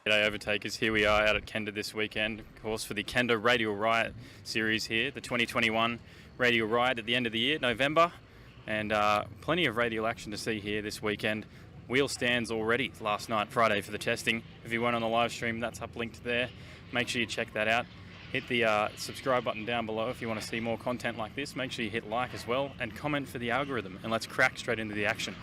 G'day Overtakers, here we are out at Kenda this weekend, of course, for the Kenda Radial Riot series here, the 2021 Radial Riot at the end of the year, November, and plenty of radial action to see here this weekend. Wheel stands already last night, Friday, for the testing. If you weren't on the live stream, that's uplinked there. Make sure you check that out. Hit the subscribe button down below if you want to see more content like this. Make sure you hit like as well and comment for the algorithm, and let's crack straight into the action.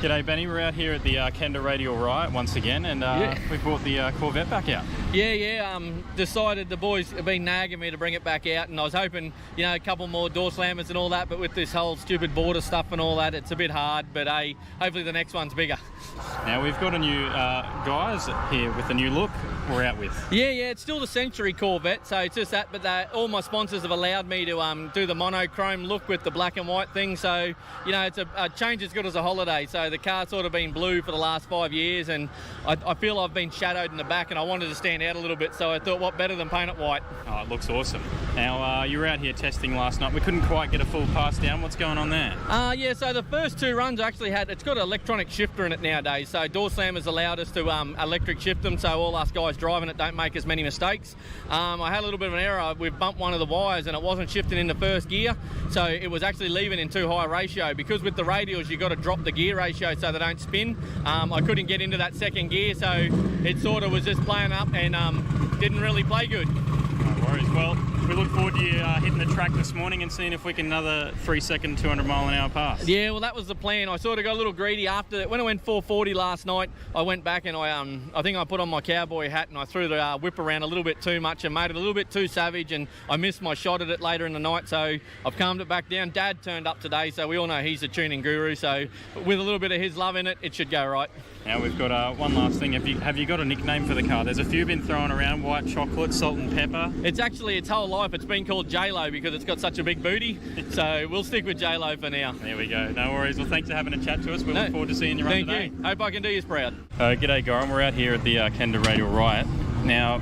G'day Benny, we're out here at the Kenda Radial Riot once again, and we brought the Corvette back out. Decided the boys have been nagging me to bring it back out, and I was hoping, you know, a couple more door slammers and all that, but with this whole stupid border stuff and all that, it's a bit hard, but hey, hopefully the next one's bigger. Now we've got a new guys here with a new look we're out with. Yeah, it's still the Century Corvette, so it's just that, but all my sponsors have allowed me to do the monochrome look with the black and white thing, so, you know, it's a change as good as a holiday. So the car's sort of been blue for the last 5 years, and I feel I've been shadowed in the back, and I wanted to stand out a little bit, so I thought, what better than paint it white? Oh, it looks awesome. Now, you were out here testing last night. We couldn't quite get a full pass down. What's going on there? So the first two runs actually it's got an electronic shifter in it nowadays, so door slammers allowed us to electric shift them, so all us guys driving it don't make as many mistakes. I had a little bit of an error. We've bumped one of the wires and it wasn't shifting in the first gear, so it was actually leaving in too high a ratio. Because with the radials you've got to drop the gear ratio so they don't spin. I couldn't get into that second gear, so it sort of was just playing up and didn't really play good. No worries. Well, we look forward to you hitting the track this morning and seeing if we can another 3-second 200-mile-an-hour pass. Yeah, well, that was the plan. I sort of got a little greedy after that. When I went 440 last night, I went back and I think I put on my cowboy hat and I threw the whip around a little bit too much and made it a little bit too savage, and I missed my shot at it later in the night, so I've calmed it back down. Dad turned up today, so we all know he's a tuning guru, so with a little bit of his love in it, it should go right. Now we've got one last thing. Have you got a nickname for the car? There's a few been thrown around: white chocolate, salt and pepper. It's actually its whole life. It's been called J-Lo because it's got such a big booty. So we'll stick with J-Lo for now. There we go. No worries. Well, thanks for having a chat to us. We look forward to seeing you run today. Thank you. Hope I can do you proud. G'day, Goran. We're out here at the Kenda Radial Riot. Now,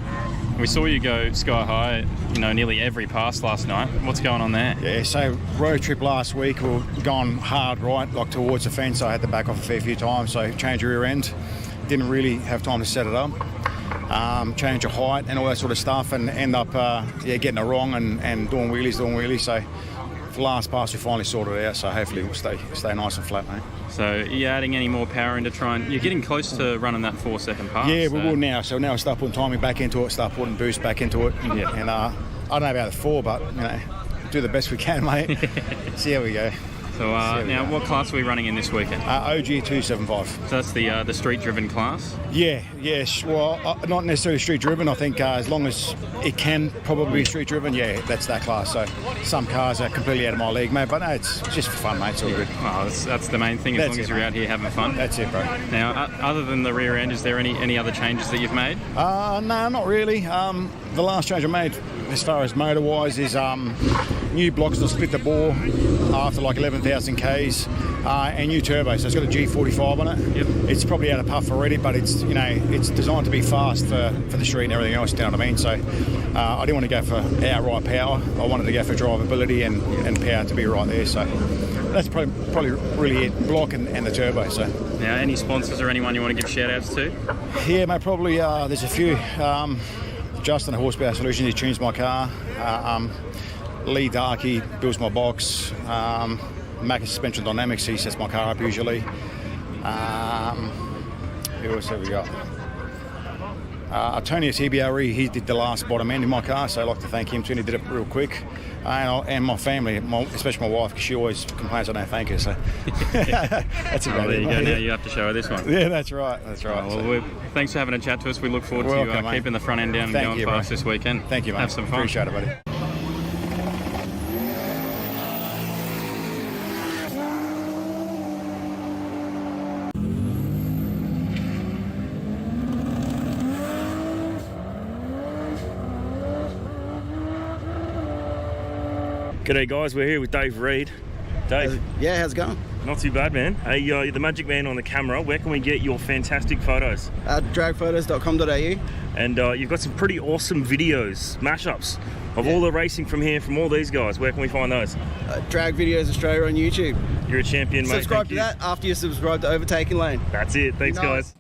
We saw you go sky high, nearly every pass last night. What's going on there? Yeah, so road trip last week, we were going hard right, like towards the fence. I had to back off a fair few times, so change the rear end. Didn't really have time to set it up. Change of height and all that sort of stuff, and end up getting it wrong and doing wheelies. So for the last pass, we finally sorted it out. So hopefully we'll stay nice and flat, mate. So are you adding any more power into you're getting close to running that 4-second pass? Yeah, we will now. So now we start putting timing back into it, start putting boost back into it. Yeah. And I don't know about the 4, but do the best we can, mate. See how we go. So now, what class are we running in this weekend? OG 275. So that's the street-driven class? Yes. Well, not necessarily street-driven. I think as long as it can probably be street-driven, that's that class. So some cars are completely out of my league, mate. But no, it's just for fun, mate. It's all good. Oh, that's the main thing, as long as you're out here having fun. That's it, bro. Now, other than the rear end, is there any other changes that you've made? No, not really. The last change I made, as far as motor-wise, is new blocks to split the bore after like 11,000 Ks, and new turbo. So it's got a G45 on it. Yep. It's probably out of puff already, but it's it's designed to be fast for the street and everything else. You know what I mean? So I didn't want to go for outright power. I wanted to go for drivability and power to be right there. So that's probably really it. Block and the turbo. So now, any sponsors or anyone you want to give shout outs to? Yeah, mate. Probably there's a few. Justin at Horsepower Solutions, he tunes my car. Lee Darkey builds my box. Macca Suspension Dynamics, he sets my car up usually. Who else have we got? Tony at TBRE, he did the last bottom end in my car, so I'd like to thank him too. He did it real quick. And my family, especially my wife, because she always complains I don't thank her. So that's about there it. you go. Now you have to show her this one. Yeah, that's right. Well, thanks for having a chat to us. We look forward to keeping the front end down and going fast this weekend. Thank you, mate. Have some fun. Appreciate it, buddy. G'day guys, we're here with Dave Reed. Dave. Yeah, how's it going? Not too bad, man. Hey, you're the magic man on the camera. Where can we get your fantastic photos? Dragphotos.com.au. And you've got some pretty awesome videos, mashups of all the racing from here, from all these guys. Where can we find those? Drag Videos Australia on YouTube. You're a champion, mate. Subscribe to that after you subscribe to Overtaking Lane. That's it. Thanks, guys.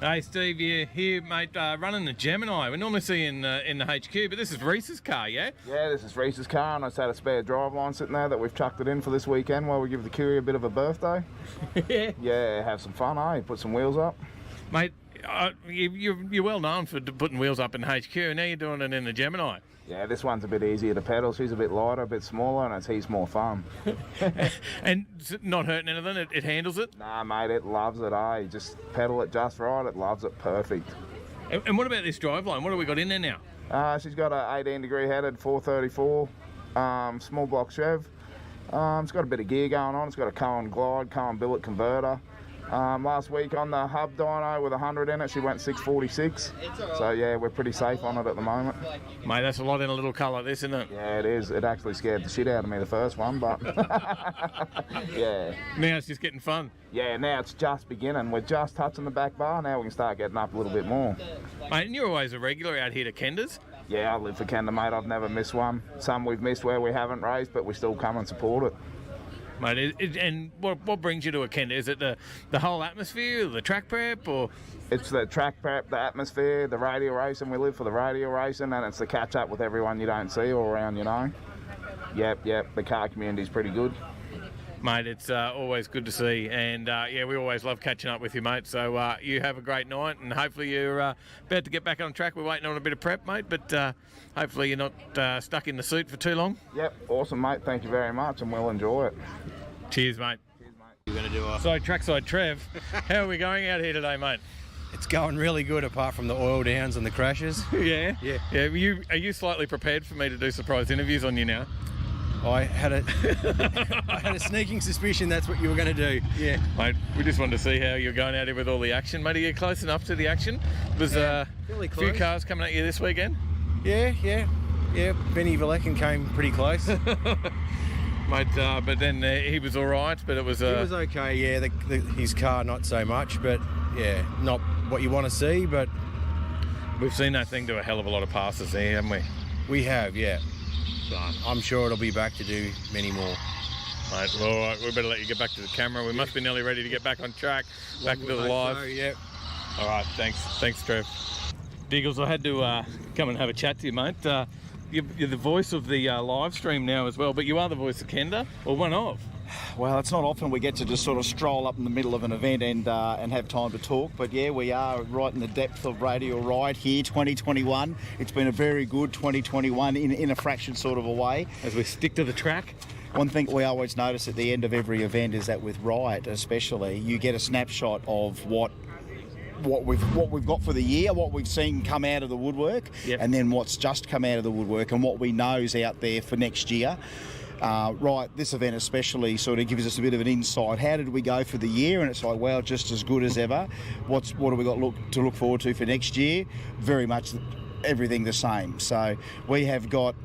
Hey Steve, you're here, mate, running the Gemini. We normally see you in the HQ, but this is Reese's car, yeah? Yeah, this is Reese's car, and I just had a spare driveline sitting there that we've chucked it in for this weekend while we give the courier a bit of a birthday. Yeah, have some fun, eh? Put some wheels up. Mate, you're well known for putting wheels up in HQ, and now you're doing it in the Gemini. Yeah, this one's a bit easier to pedal. She's a bit lighter, a bit smaller, and it's heaps more fun. And it's not hurting anything, it handles it? Nah, mate, it loves it, eh? Just pedal it just right, it loves it perfect. And what about this driveline? What have we got in there now? She's got a 18 degree headed 434 small block Chev. It's got a bit of gear going on. It's got a Cohen Glide, Cohen billet converter. Last week on the hub dyno with 100 in it, she went 646. So yeah, we're pretty safe on it at the moment. Mate, that's a lot in a little car like this, isn't it? Yeah, it is. It actually scared the shit out of me the first one, but yeah. Now it's just getting fun. Yeah, now it's just beginning. We're just touching the back bar. Now we can start getting up a little bit more. Mate, and you're always a regular out here to Kenders? Yeah, I live for Kenda, mate. I've never missed one. Some we've missed where we haven't raced, but we still come and support it. Mate, and what brings you to a Kenda? Is it the whole atmosphere, the track prep, or...? It's the track prep, the atmosphere, the radio racing. We live for the radio racing, and it's the catch up with everyone you don't see all around, you know. Yep, the car community's pretty good. Mate, it's always good to see, and yeah, we always love catching up with you, mate. So you have a great night, and hopefully you're about to get back on track. We're waiting on a bit of prep, mate, but hopefully you're not stuck in the suit for too long. Yep, awesome, mate. Thank you very much, and we'll enjoy it. Cheers, mate. Cheers, mate. You're going to do So, Trackside Trev, how are we going out here today, mate? It's going really good apart from the oil downs and the crashes. Yeah? Yeah. Are you slightly prepared for me to do surprise interviews on you now? I had a sneaking suspicion that's what you were going to do. Yeah. Mate, we just wanted to see how you're going out here with all the action. Mate, are you close enough to the action? There's a few cars coming at you this weekend? Yeah. Benny Valekin came pretty close. Mate, but then he was all right, but it was... He was okay, yeah. His car, not so much, but yeah, not what you want to see, but... We've seen that thing do a hell of a lot of passes there, haven't we? We have, yeah. So I'm sure it'll be back to do many more. Mate, well, all right, we better let you get back to the camera. We must be nearly ready to get back on track, back to the live. So, yeah. All right, thanks, Trev. Diggles, I had to come and have a chat to you, mate. You're the voice of the live stream now as well, but you are the voice of Kenda, or one of. Well, it's not often we get to just sort of stroll up in the middle of an event and have time to talk, but yeah, we are right in the depth of Radio Ride here, 2021. It's been a very good 2021 in a fraction sort of a way. As we stick to the track. One thing we always notice at the end of every event is that with Riot especially, you get a snapshot of what we've got for the year, what we've seen come out of the woodwork, yep. And then what's just come out of the woodwork and what we know's out there for next year. Right, this event especially sort of gives us a bit of an insight. How did we go for the year? And it's like, well, just as good as ever. What have we got to look forward to for next year? Very much everything the same. So we have got...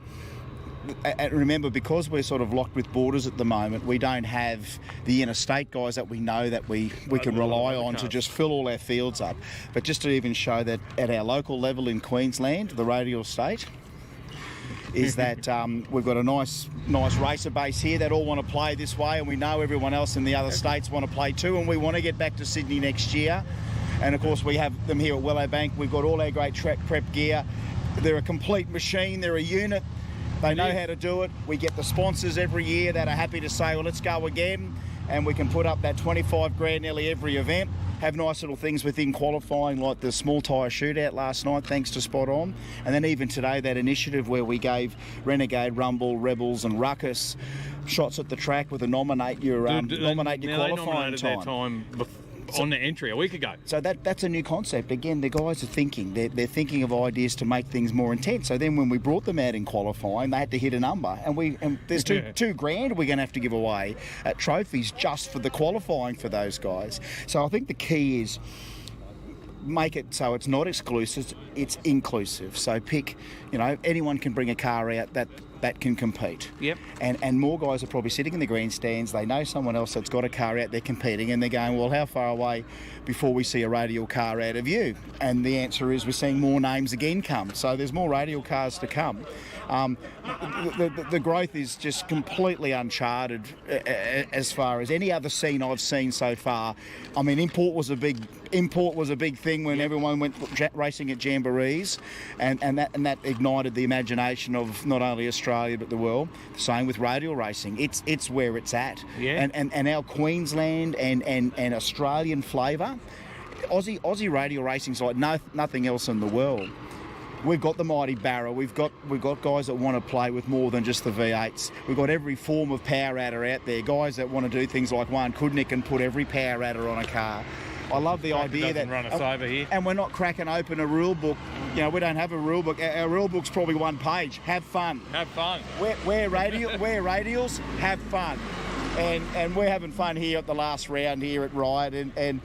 And remember, because we're sort of locked with borders at the moment, we don't have the interstate guys that we know that we can rely on to just fill all our fields up. But just to even show that at our local level in Queensland, the radial state, is that we've got a nice racer base here that all want to play this way, and we know everyone else in the other states want to play too, and we want to get back to Sydney next year. And of course we have them here at Willowbank. We've got all our great track prep gear. They're a complete machine, they're a unit. They know how to do it. We get the sponsors every year that are happy to say, well, let's go again. And we can put up that 25 grand nearly every event. Have nice little things within qualifying, like the small tyre shootout last night, thanks to Spot On. And then even today, that initiative where we gave Renegade, Rumble, Rebels and Ruckus shots at the track with a nominate your qualifying time. On the entry a week ago. So that's a new concept. Again, the guys are thinking. They're thinking of ideas to make things more intense. So then when we brought them out in qualifying, they had to hit a number. And there's two grand we're going to have to give away at trophies just for the qualifying for those guys. So I think the key is make it so it's not exclusive, it's inclusive. So pick, anyone can bring a car out that can compete. Yep. And more guys are probably sitting in the grandstands. They know someone else that's got a car out there competing, and they're going, well, how far away before we see a radial car out of you? And the answer is we're seeing more names again come. So there's more radial cars to come. The growth is just completely uncharted as far as any other scene I've seen so far. I mean, import was a big thing when everyone went racing at Jamborees, and that ignited the imagination of not only Australia but the world. The same with radial racing. It's where it's at. Yeah. And our Queensland and Australian flavour, Aussie radial racing's like nothing else in the world. We've got the mighty barrel. We've got guys that want to play with more than just the V8s. We've got every form of power adder out there. Guys that want to do things like Juan Kudnick and put every power adder on a car. I love the idea that run us over here. And we're not cracking open a rule book. You know, we don't have a rule book. Our rule book's probably one page. Have fun. Have fun. Wear radials. Have fun. And we're having fun here at the last round here at Riot. And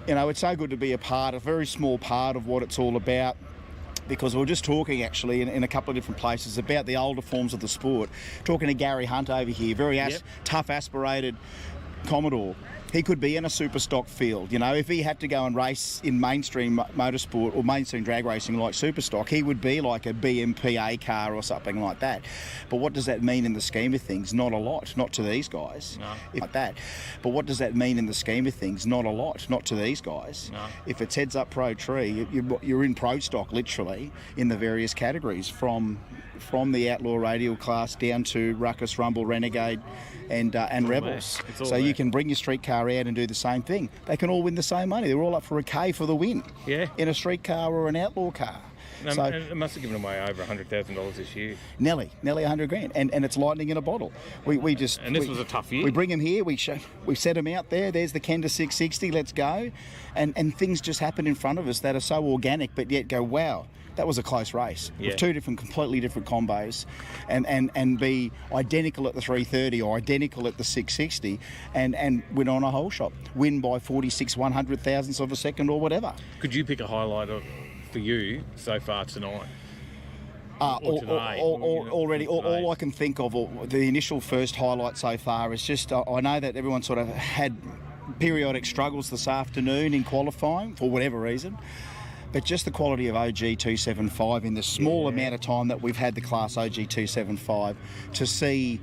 you know, it's so good to be a very small part of what it's all about. Because we were just talking actually in a couple of different places about the older forms of the sport. Talking to Gary Hunt over here, very tough, aspirated Commodore. He could be in a super stock field. You know, if he had to go and race in mainstream motorsport or mainstream drag racing like super stock, he would be like a BMPA car or something like that. But what does that mean in the scheme of things? Not a lot. Not to these guys. No. Like that. But what does that mean in the scheme of things? Not a lot. Not to these guys. No. If it's heads up pro tree, you're in pro stock literally in the various categories from the outlaw radial class down to Ruckus, Rumble, Renegade and Rebels. So you can bring your street car out and do the same thing. They can all win the same money. They're all up for a K for the win. Yeah. In a street car or an outlaw car. So it must have given away over $100,000 this year. Nearly $100,000, and it's lightning in a bottle. This was a tough year. We bring them here. We set them out there. There's the Kenda 660. Let's go, and things just happen in front of us that are so organic, but yet go, wow. That was a close race with two completely different combos, and be identical at the 330 or identical at the 660, and win on a whole shot, win by 46 100,000ths of a second or whatever. Could you pick a highlight for you so far tonight? All I can think of, the initial first highlight so far is just I know that everyone sort of had periodic struggles this afternoon in qualifying for whatever reason. But just the quality of OG 275 in the small amount of time that we've had the class OG 275, to see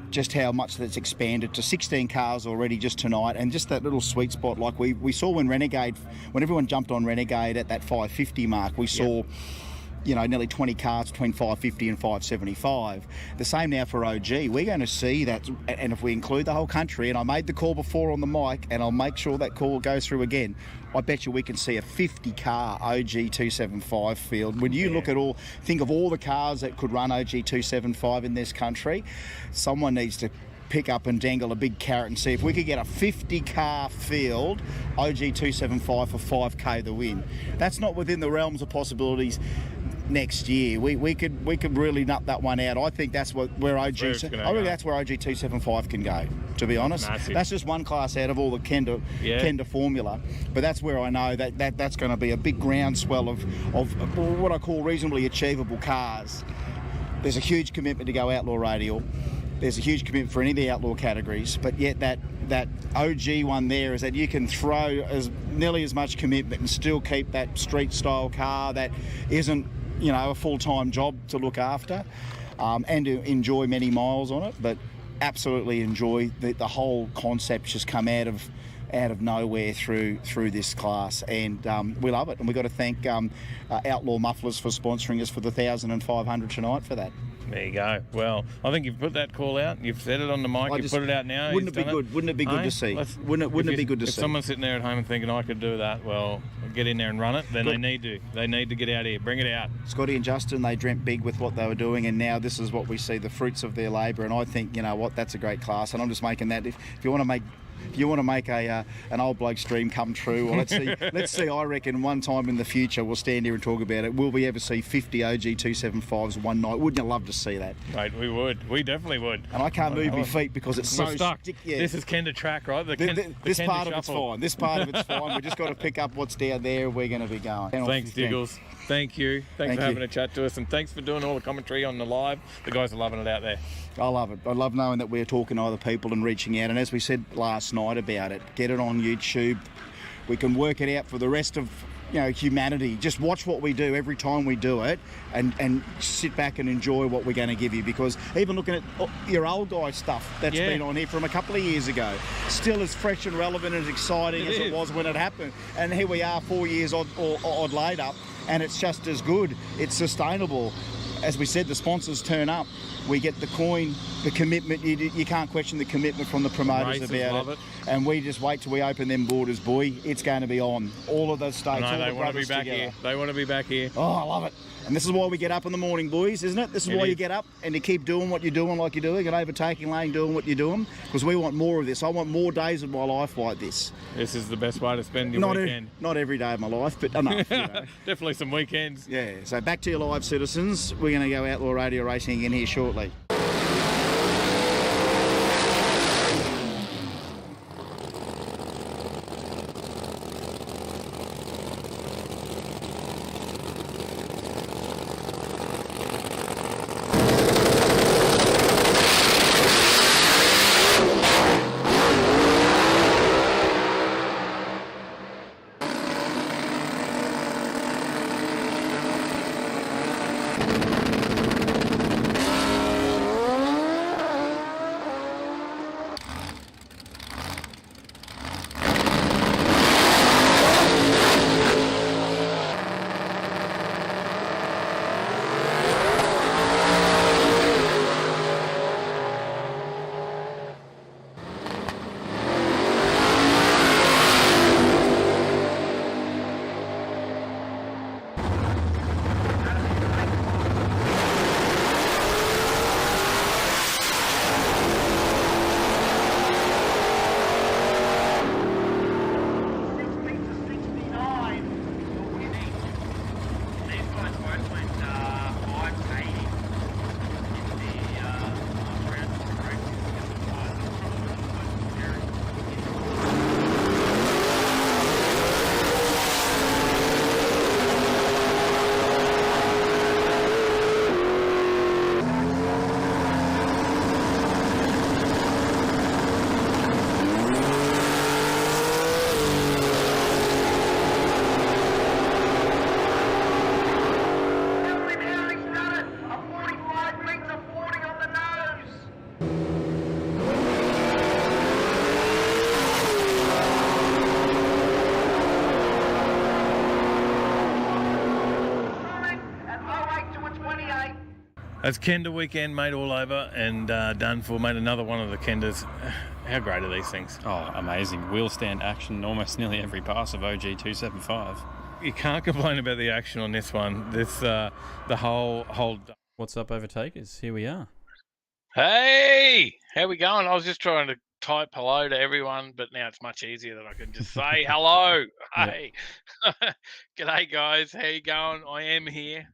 just how much that's expanded to 16 cars already just tonight, and just that little sweet spot like we saw when everyone jumped on Renegade at that 550 mark, we saw nearly 20 cars between 550 and 575. The same now for OG. We're going to see that, and if we include the whole country, and I made the call before on the mic, and I'll make sure that call goes through again, I bet you we can see a 50-car OG 275 field. When you think of all the cars that could run OG 275 in this country, someone needs to pick up and dangle a big carrot and see if we could get a 50-car field OG 275 for 5K the win. That's not within the realms of possibilities next year. We could really nut that one out. I think that's where OG 275 can go, to be honest. Massive. That's just one class out of all the Kenda formula, but that's where I know that's going to be a big groundswell of what I call reasonably achievable cars. There's a huge commitment to go outlaw radial. There's a huge commitment for any of the outlaw categories, but yet that OG one there is that you can throw nearly as much commitment and still keep that street style car that isn't a full-time job to look after, and to enjoy many miles on it, but absolutely enjoy the whole concept just come out of nowhere through this class, and we love it. And we've got to thank Outlaw Mufflers for sponsoring us for the 1,500 tonight for that. There you go. Well, I think you've put that call out. You've said it on the mic. You've put it out now. Wouldn't it be good? Wouldn't it be good to see? Wouldn't it be good to see? If someone's sitting there at home and thinking I could do that, well, get in there and run it. Then they need to. They need to get out here. Bring it out. Scotty and Justin, they dreamt big with what they were doing, and now this is what we see, the fruits of their labour. And I think, that's a great class. And I'm just making that. If you want to make an old bloke's dream come true, or let's see. I reckon one time in the future we'll stand here and talk about it. Will we ever see 50 OG 275s one night? Wouldn't you love to see that? Mate, we would. We definitely would. And I can't move my feet because it's so stuck. This is Kenda track, right? This part of it's fine. This part of it's fine. We've just got to pick up what's down there. We're going to be going. Thanks, Diggles. Thank you. Thanks for having a chat to us, and thanks for doing all the commentary on the live. The guys are loving it out there. I love it. I love knowing that we're talking to other people and reaching out. And as we said last night about it, get it on YouTube. We can work it out for the rest of humanity. Just watch what we do every time we do it, and sit back and enjoy what we're going to give you. Because even looking at your old guy stuff that's been on here from a couple of years ago, still as fresh and relevant and as exciting as it was when it happened. And here we are 4 years odd later, and it's just as good. It's sustainable. As we said, the sponsors turn up. We get the coin, the commitment. You can't question the commitment from the promoters about it. And we just wait till we open them borders, boy. It's going to be on. All of those states. No, they want to be back here. They want to be back here. Oh, I love it. And this is why we get up in the morning, boys, isn't it? This is why you get up and you keep doing what you're doing like you're doing, and Overtaking Lane doing what you're doing, because we want more of this. I want more days of my life like this. This is the best way to spend your weekend. Not every day of my life, but enough. Definitely some weekends. Yeah, so back to your live, citizens. We're going to go outlaw radio racing again here shortly. That's Kenda weekend, mate, all over and done for, mate. Another one of the Kendas. How great are these things? Oh, amazing. Wheel stand action almost nearly every pass of OG 275. You can't complain about the action on this one. This the whole. What's up, Overtakers? Here we are. Hey, how we going? I was just trying to type hello to everyone, but now it's much easier that I can just say hello. Hey, g'day guys. How you going? I am here.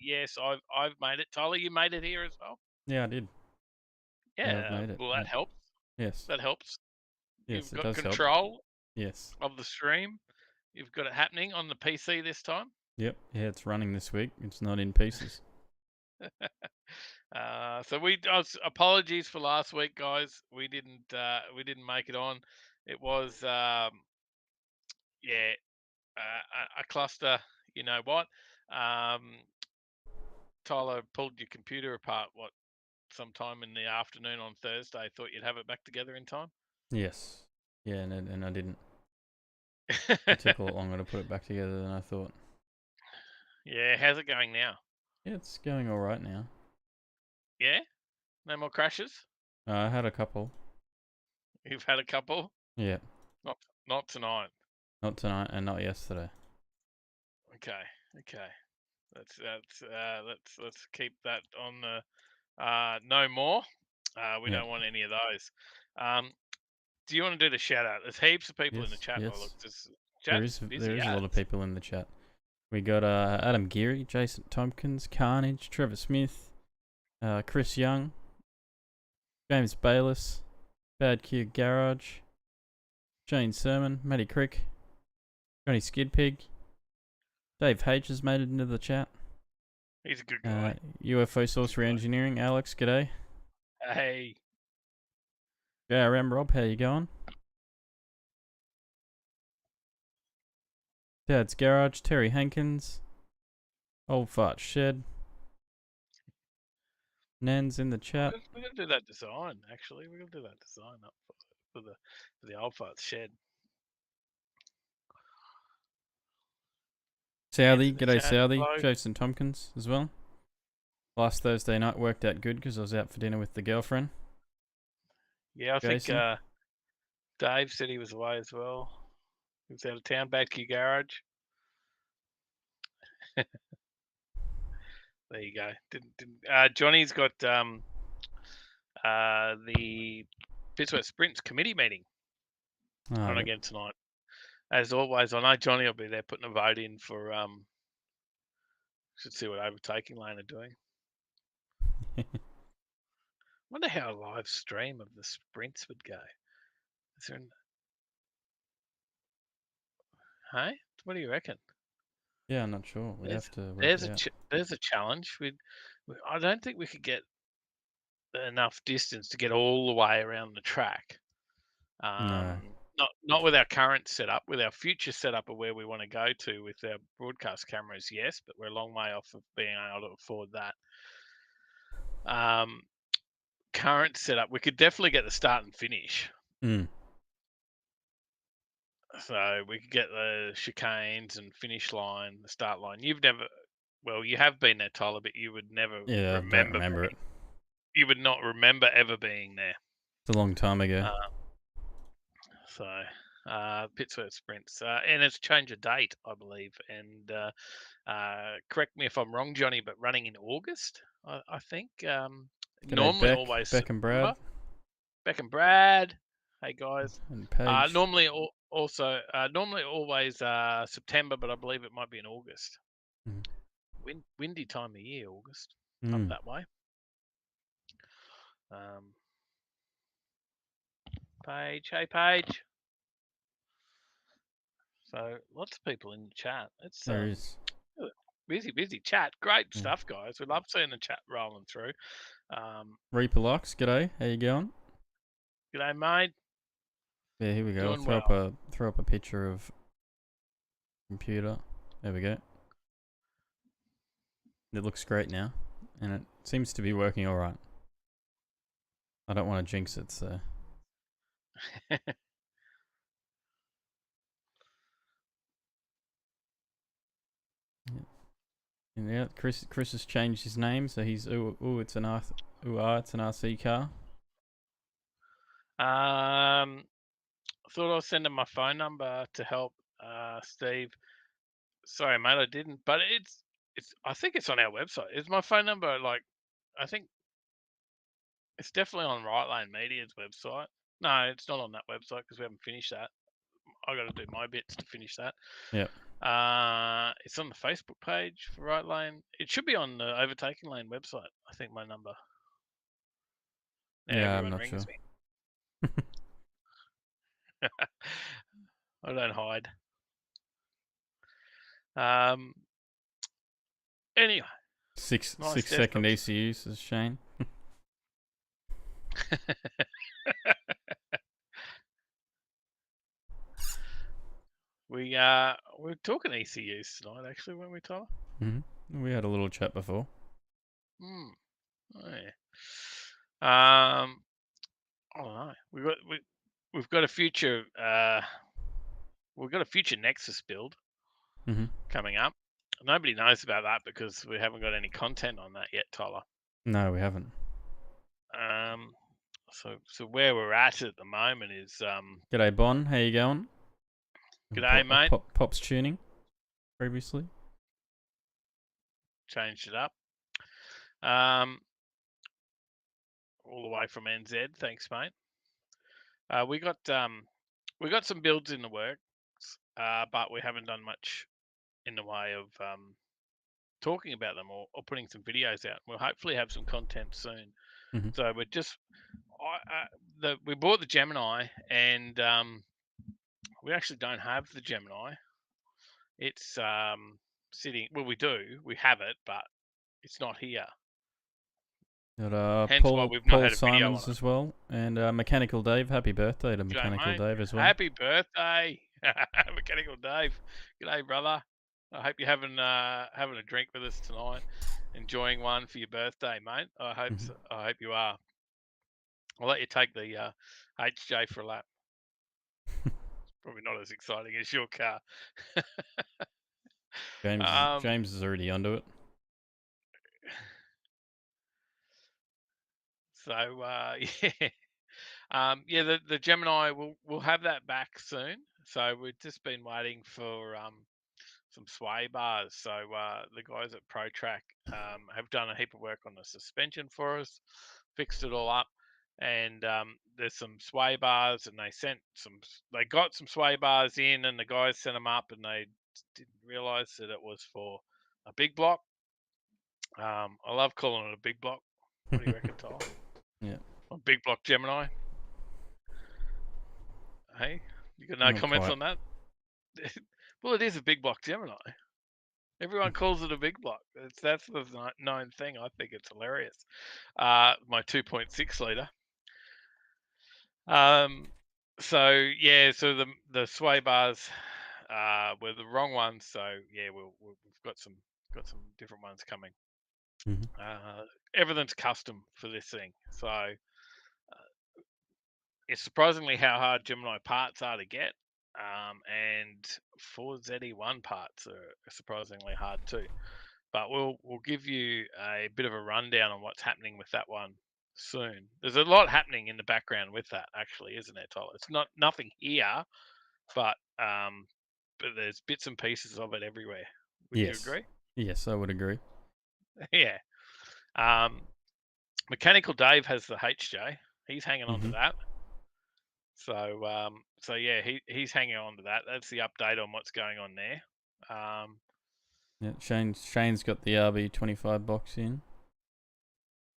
Yes, I've made it. Tyler, you made it here as well. Yeah, I did. Yeah, I've made it. well, that helps. Yes. That helps. Yes, You've it got does control help. Yes. of the stream. You've got it happening on the PC this time. Yep. Yeah, it's running this week. It's not in pieces. Apologies for last week, guys. We didn't make it on. It was a cluster. You know what? Tyler pulled your computer apart sometime in the afternoon on Thursday. Thought you'd have it back together in time. Yes. Yeah, and I didn't. It took a lot longer to put it back together than I thought. Yeah, how's it going now? Yeah, it's going all right now. Yeah? No more crashes? I had a couple. You've had a couple? Yeah. Not tonight. Not tonight and not yesterday. Okay. Let's keep that on the no more. We don't want any of those. Do you want to do the shout out? There's heaps of people in the chat. Yes. Oh, look, There is a lot of people in the chat. We got Adam Geary, Jason Tompkins, Carnage, Trevor Smith, Chris Young, James Bayliss, Bad Q Garage, Shane Sermon, Matty Crick, Johnny Skidpig, Dave H has made it into the chat. He's a good guy. UFO Sorcery Engineering, Alex, g'day. Hey. JRM Rob, how you going? Dad's Garage, Terry Hankins, Old Fart Shed. Nan's in the chat. We're gonna do that design. Actually, we're gonna do that design up for the old farts shed. Southie, Into the g'day chat. Southie. Hello. Jason Tompkins as well. Last Thursday night worked out good because I was out for dinner with the girlfriend. Yeah, I Jason? think Dave said he was away as well. He was out of town, back to your garage. There you go. Johnny's got the Fitzworth Sprints committee meeting on Oh, again tonight. As always, I know Johnny will be there putting a vote in for should see what Overtaking Lane are doing. Wonder how a live stream of the sprints would go. Is there hey? What do you reckon? yeah, I'm not sure. We'd have to work There's it out. there's a challenge. I don't think we could get enough distance to get all the way around the track. No. Not with our current setup. With our future setup of where we want to go to with our broadcast cameras, yes, but we're a long way off of being able to afford that. Current setup, we could definitely get the start and finish. So we could get the chicanes and finish line, the start line. You have been there, Tyler, but you would never remember it. You would not remember ever being there. It's a long time ago. Pittsburgh Sprints, and it's change of date, I believe. And correct me if I'm wrong, Johnny, but running in August, I think. Normally, always Beck and Brad. Beck and Brad. Hey guys. And Paige. Normally always September, but I believe it might be in August. Windy time of year, August. Up that way. Paige, hey Paige. So lots of people in the chat. It's There is. busy chat. Great stuff, guys. We love seeing the chat rolling through. Reaper Locks, g'day. How you going? G'day, mate. Yeah, here we go. Doing Throw up a picture of computer. There we go. It looks great now, and it seems to be working all right. I don't want to jinx it, so. Yeah, Chris has changed his name, so he's it's an RC car. Thought I'll send him my phone number to help Steve. Sorry, mate, I didn't. But it's I think it's on our website. Is my phone number I think it's definitely on Right Lane Media's website. No, it's not on that website because we haven't finished that. I got to do my bits to finish that. Yep. It's on the Facebook page for Right Lane. It should be on the Overtaking Lane website. I think my number. Now Yeah, I'm everyone not rings sure. me. I don't hide. Anyway. Six second ECU, says Shane. We're talking ECUs tonight, actually, weren't we, Tyler? We had a little chat before. Oh, yeah. I don't know. We've got a future. We've got a future Nexus build coming up. Nobody knows about that because we haven't got any content on that yet, Tyler. No, we haven't. So where we're at the moment is G'day, Bon. How you going? G'day, mate. Pop's tuning previously. Changed it up. All the way from NZ. Thanks, mate. We got some builds in the works, but we haven't done much in the way of talking about them or putting some videos out. We'll hopefully have some content soon. So we're just we bought the Gemini, and we actually don't have the Gemini. It's sitting. Well, we do. We have it, but it's not here. Got Hence why we've not Paul had a video Simons as well, and Mechanical Dave. Happy birthday to Mechanical Dave as well. Happy birthday! Mechanical Dave. G'day, brother. I hope you're having a drink with us tonight, enjoying one for your birthday, mate. I hope so. I hope you are. I'll let you take the HJ for a lap. Probably not as exciting as your car. James is already onto it. So yeah, the Gemini we'll have that back soon. So we've just been waiting for some sway bars. So the guys at ProTrack have done a heap of work on the suspension for us, fixed it all up, and there's some sway bars, and they got some sway bars in, and the guys sent them up, and they didn't realise that it was for a big block. I love calling it a big block. What do you reckon, Tyler? Yeah. A big block Gemini. Hey, you got no Not comments quite. on that? Well, it is a big block Gemini. Everyone calls it a big block. That's the known thing. I think it's hilarious. My 2.6 liter. So yeah, so the sway bars were the wrong ones. So yeah, we've got some different ones coming. Everything's custom for this thing. So it's surprisingly how hard Gemini parts are to get. And 4ZE1 parts are surprisingly hard too. But we'll give you a bit of a rundown on what's happening with that one soon. There's a lot happening in the background with that, actually, isn't there, Tyler? It's nothing here, but there's bits and pieces of it everywhere. Would you agree? Yes, I would agree. Yeah. Mechanical Dave has the HJ. He's hanging on to that. So yeah, he's hanging on to that. That's the update on what's going on there. Yeah, Shane's got the RB25 box in.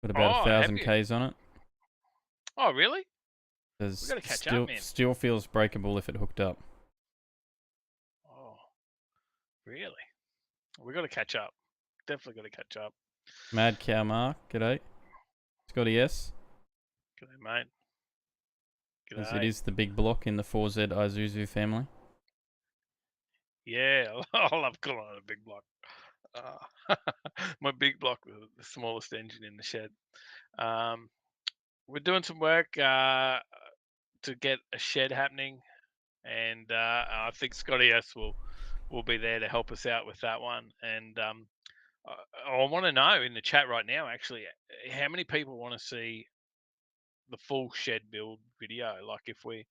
Got about 1,000 Ks on it. Oh, really? We got to catch up, man. Still feels breakable if it hooked up. Oh, really? We got to catch up. Definitely got to catch up. Mad Cow Mark, g'day. Scotty S. G'day, mate. G'day. It is the big block in the 4Z Isuzu family. Yeah, I love calling it a big block. My big block, the smallest engine in the shed. We're doing some work to get a shed happening, and I think Scotty S will be there to help us out with that one. And I want to know in the chat right now, actually, how many people want to see the full shed build video? Like, if we,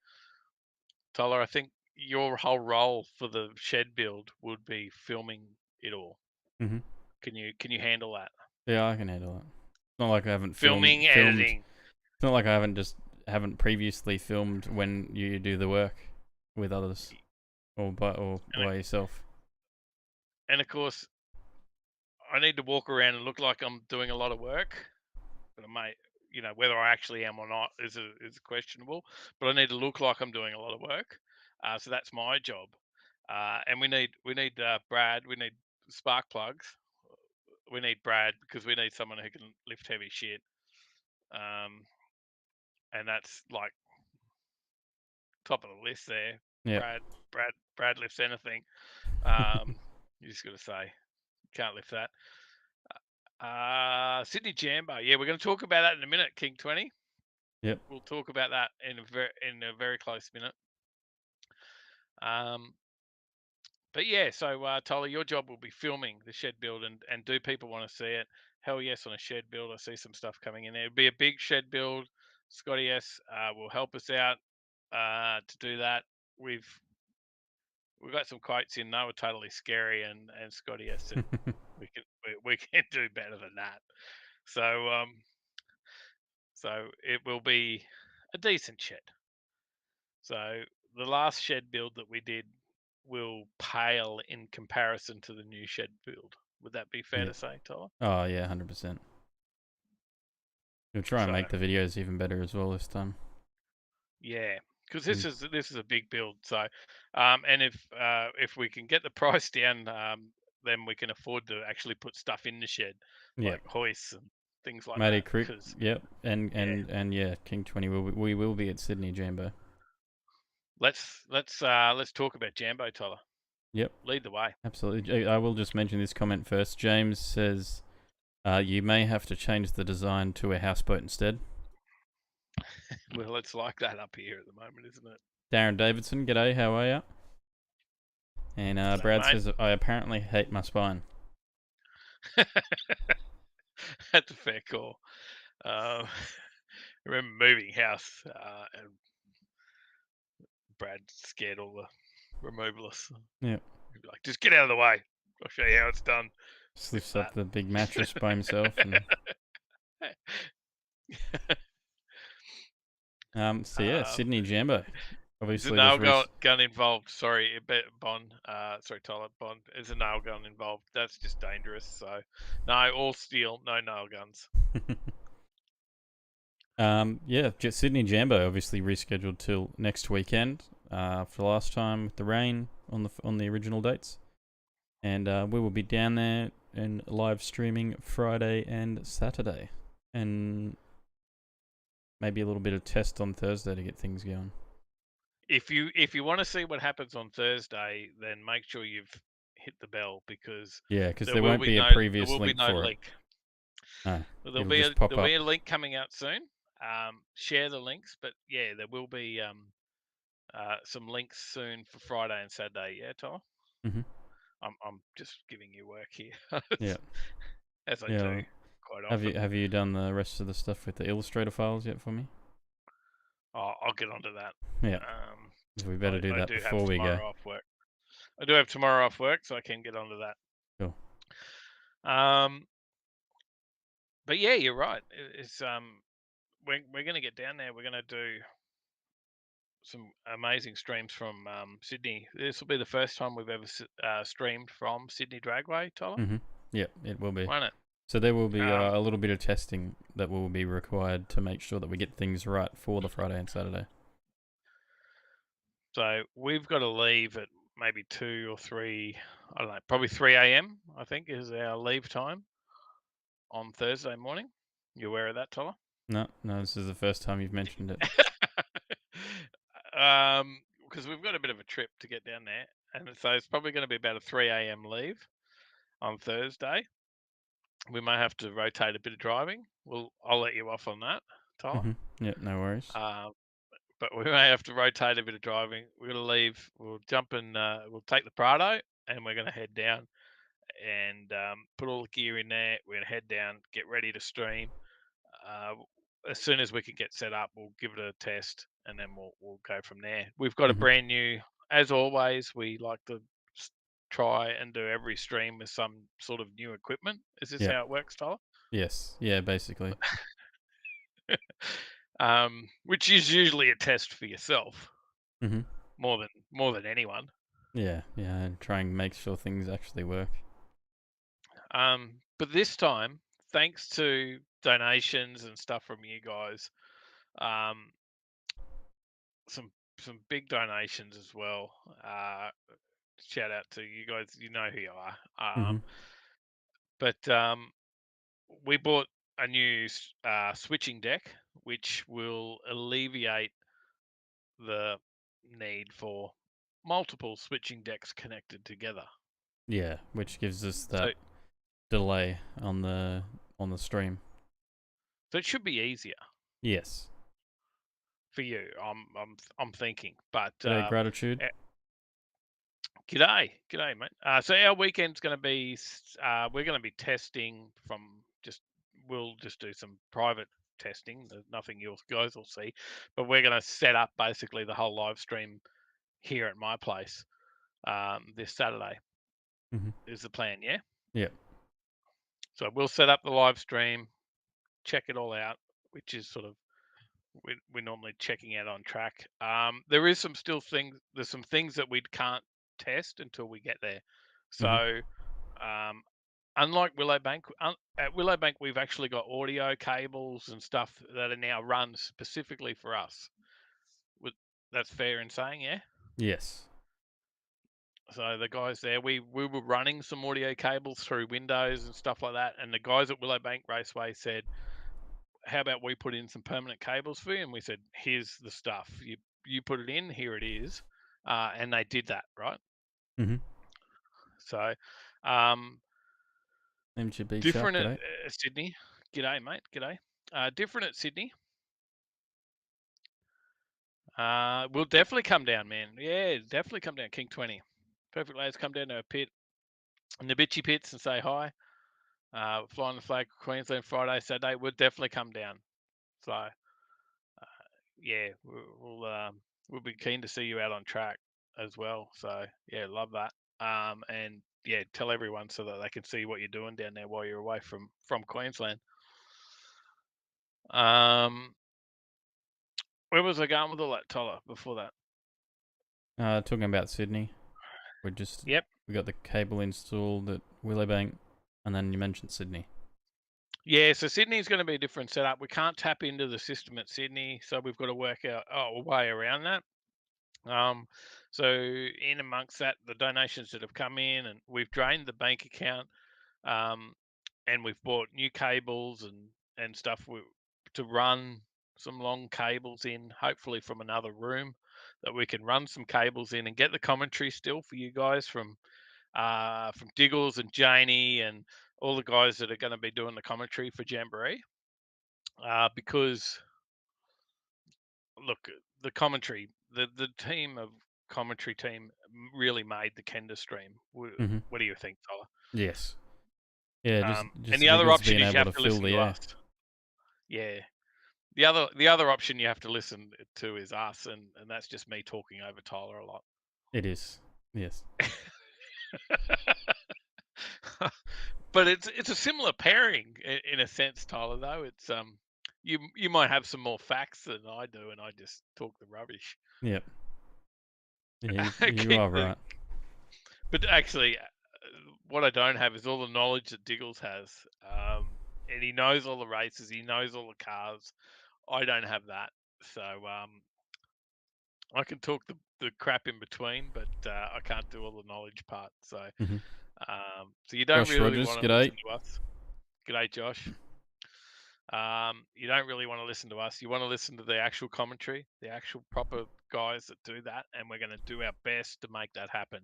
Tyler, I think your whole role for the shed build would be filming it all. Mm-hmm. Can you handle that? Yeah, I can handle it. It's not like I haven't filming, filmed. editing. It's not like I haven't previously filmed when you do the work with others or by yourself. And of course, I need to walk around and look like I'm doing a lot of work, but I might, whether I actually am or not is questionable. But I need to look like I'm doing a lot of work, so that's my job. And we need Brad. We need spark plugs. We need Brad because we need someone who can lift heavy shit. And that's like top of the list there. Yeah. Brad lifts anything. You just got to say, can't lift that. Sydney Jamboree. Yeah, we're going to talk about that in a minute, King 20. Yep. We'll talk about that in a very close minute. But yeah, so Tyler, your job will be filming the shed build, and do people want to see it? Hell yes, on a shed build. I see some stuff coming in there. It'll be a big shed build. Scotty S will help us out to do that. We've got some quotes in. They were totally scary, and Scotty S said we can do better than that. So it will be a decent shed. So the last shed build that we did will pale in comparison to the new shed build. Would that be fair to say, Tyler? Oh yeah, 100%. We'll try and make the videos even better as well this time. Yeah, because this is a big build. So, and if we can get the price down, then we can afford to actually put stuff in the shed, like hoists and things like Matty that. Crick, yep, and yeah, King 20 we will be at Sydney Jambo. let's talk about Jambo, Tyler. Yep. Lead the way. Absolutely. I will just mention this comment first. James says you may have to change the design to a houseboat instead. Well, it's like that up here at the moment, isn't it? Darren Davidson, g'day, how are you? And Brad mate. says, I apparently hate my spine. That's a fair call. I remember moving house and Brad scared all the removalists. Yeah. He'd be like, just get out of the way. I'll show you how it's done. Just lifts up the big mattress by himself. And... Sydney Jambo. Obviously, there's a nail gun involved. Sorry, Bond. Sorry, Tyler. Bond. There's a nail gun involved. That's just dangerous. So, no, all steel, no nail guns. Sydney Jambo obviously rescheduled till next weekend. For last time with the rain on the original dates, and we will be down there and live streaming Friday and Saturday, and maybe a little bit of test on Thursday to get things going. If you want to see what happens on Thursday, then make sure you've hit the bell because there won't be a previous link for it. No, there'll be a link coming out soon. Share the links, but yeah, there will be some links soon for Friday and Saturday. Yeah, Tyler. Mm-hmm. I'm just giving you work here. Yeah, as I do quite often. Have you done the rest of the stuff with the Illustrator files yet for me? I'll get onto that. Yeah. We better do that before we go. Off work. I do have tomorrow off work, so I can get onto that. Cool. But yeah, you're right. It's we're going to get down there. We're going to do some amazing streams from Sydney. This will be the first time we've ever streamed from Sydney Dragway, Tyler. Mm-hmm. Yeah, it will be. Won't it? So there will be a little bit of testing that will be required to make sure that we get things right for the Friday and Saturday. So we've got to leave at maybe 2 or 3, I don't know, probably 3 a.m. I think is our leave time on Thursday morning. You aware of that, Tyler? No, this is the first time you've mentioned it. Because we've got a bit of a trip to get down there, and so it's probably going to be about a 3 a.m. leave on Thursday. We may have to rotate a bit of driving. I'll let you off on that, Tyler. Mm-hmm. Yeah, no worries. But we may have to rotate a bit of driving. We're going to leave. We'll jump in. We'll take the Prado, and we're going to head down and put all the gear in there. We're going to head down, get ready to stream. As soon as we can get set up, we'll give it a test, and then we'll go from there. We've got a brand new, as always, we like to try and do every stream with some sort of new equipment. Is this how it works, Tyler? Yes. Yeah, basically. Which is usually a test for yourself, mm-hmm. more than anyone. Yeah, and try and make sure things actually work. But this time, thanks to donations and stuff from you guys, some big donations as well. Shout out to you guys. You know who you are. But we bought a new switching deck, which will alleviate the need for multiple switching decks connected together. Yeah, which gives us that delay on the stream. So it should be easier. Yes. For you, I'm thinking, but gratitude. G'day, mate. So our weekend's going to be, we're going to be testing we'll just do some private testing. There's nothing you guys will see, but we're going to set up basically the whole live stream here at my place this Saturday. Is the plan, yeah? Yeah. So we'll set up the live stream, check it all out, which is sort of we're normally checking out on track. There is there's some things that we can't test until we get there. So unlike Willowbank, at Willowbank we've actually got audio cables and stuff that are now run specifically for us. That's fair in saying, yeah? Yes. So the guys there, we were running some audio cables through Windows and stuff like that, and the guys at Willowbank Raceway said, how about we put in some permanent cables for you? And we said, here's the stuff. You you put it in, here it is, and they did that, right? Mm-hmm. So, MGB different Shark, at g'day. Sydney. G'day, mate. G'day. Different at Sydney. We'll definitely come down, man. Yeah, definitely come down. King 20. Perfect Lays, come down to a pit, in the bitchy pits, and say hi. Flying the flag Queensland Friday, Saturday. We'll definitely come down. So, yeah, we'll be keen to see you out on track as well. So, yeah, love that. And yeah, tell everyone so that they can see what you're doing down there while you're away from Queensland. Where was I going with all that, Tyler, before that? Talking about Sydney, we got the cable installed at Willowbank, and then you mentioned Sydney. Yeah, so Sydney's going to be a different setup. We can't tap into the system at Sydney, so we've got to work out a way around that. So in amongst that, the donations that have come in, and we've drained the bank account, and we've bought new cables and stuff to run some long cables in, hopefully from another room that we can run some cables in and get the commentary still for you guys from Diggles and Janie and all the guys that are going to be doing the commentary for Jamboree. Because look, the commentary, the team of commentary team really made the Kenda stream. What do you think, Tyler? Yes. Yeah, just and the other option being is you able have to to fill listen the to air. us. Yeah. The other option you have to listen to is us, and that's just me talking over Tyler a lot. It is. Yes. But it's a similar pairing in a sense, Tyler. Though it's you might have some more facts than I do, and I just talk the rubbish. Yep. Yeah, you are right. But actually, what I don't have is all the knowledge that Diggles has, and he knows all the races, he knows all the cars. I don't have that, so I can talk the crap in between, but I can't do all the knowledge part. So, so you don't Josh really Rogers, want to g'day. listen to us. G'day, Josh. You don't really want to listen to us. You want to listen to the actual commentary, the actual proper guys that do that, and we're going to do our best to make that happen.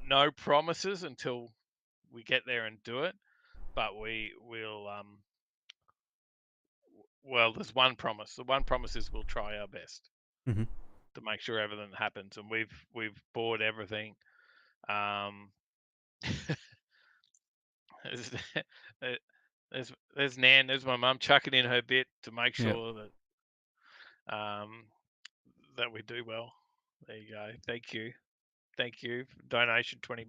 No promises until we get there and do it, but we will. Well, there's one promise. The one promise is we'll try our best to make sure everything happens, and we've bought everything. There's Nan. There's my mum chucking in her bit to make sure that that we do well. There you go. Thank you. Donation $20.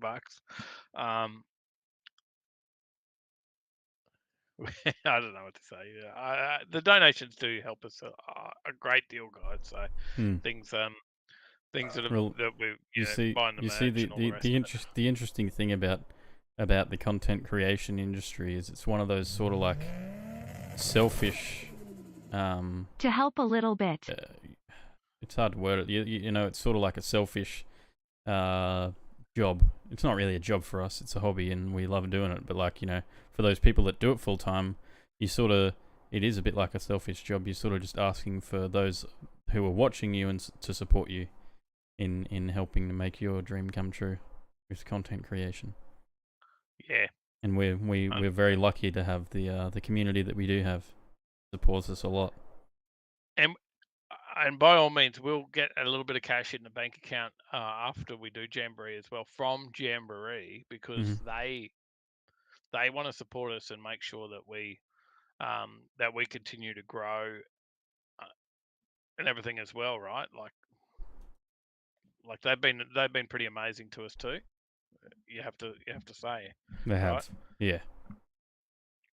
I don't know what to say. The donations do help us a great deal, guys. So things that we buying the merch and all the rest. The interesting thing about the content creation industry is it's one of those sort of like selfish. To help a little bit. It's hard to word it. You know, it's sort of like a selfish job. It's not really a job for us. It's a hobby, and we love doing it. But like, you know, for those people that do it full time, it is a bit like a selfish job. You're sort of just asking for those who are watching you and to support you in helping to make your dream come true with content creation. Yeah. And we're very lucky to have the community that we do have. Supports us a lot. And by all means, we'll get a little bit of cash in the bank account after we do Jamboree as well from Jamboree, because they want to support us and make sure that we continue to grow and everything as well, right? Like they've been pretty amazing to us too. You have to say they have, right? Yeah.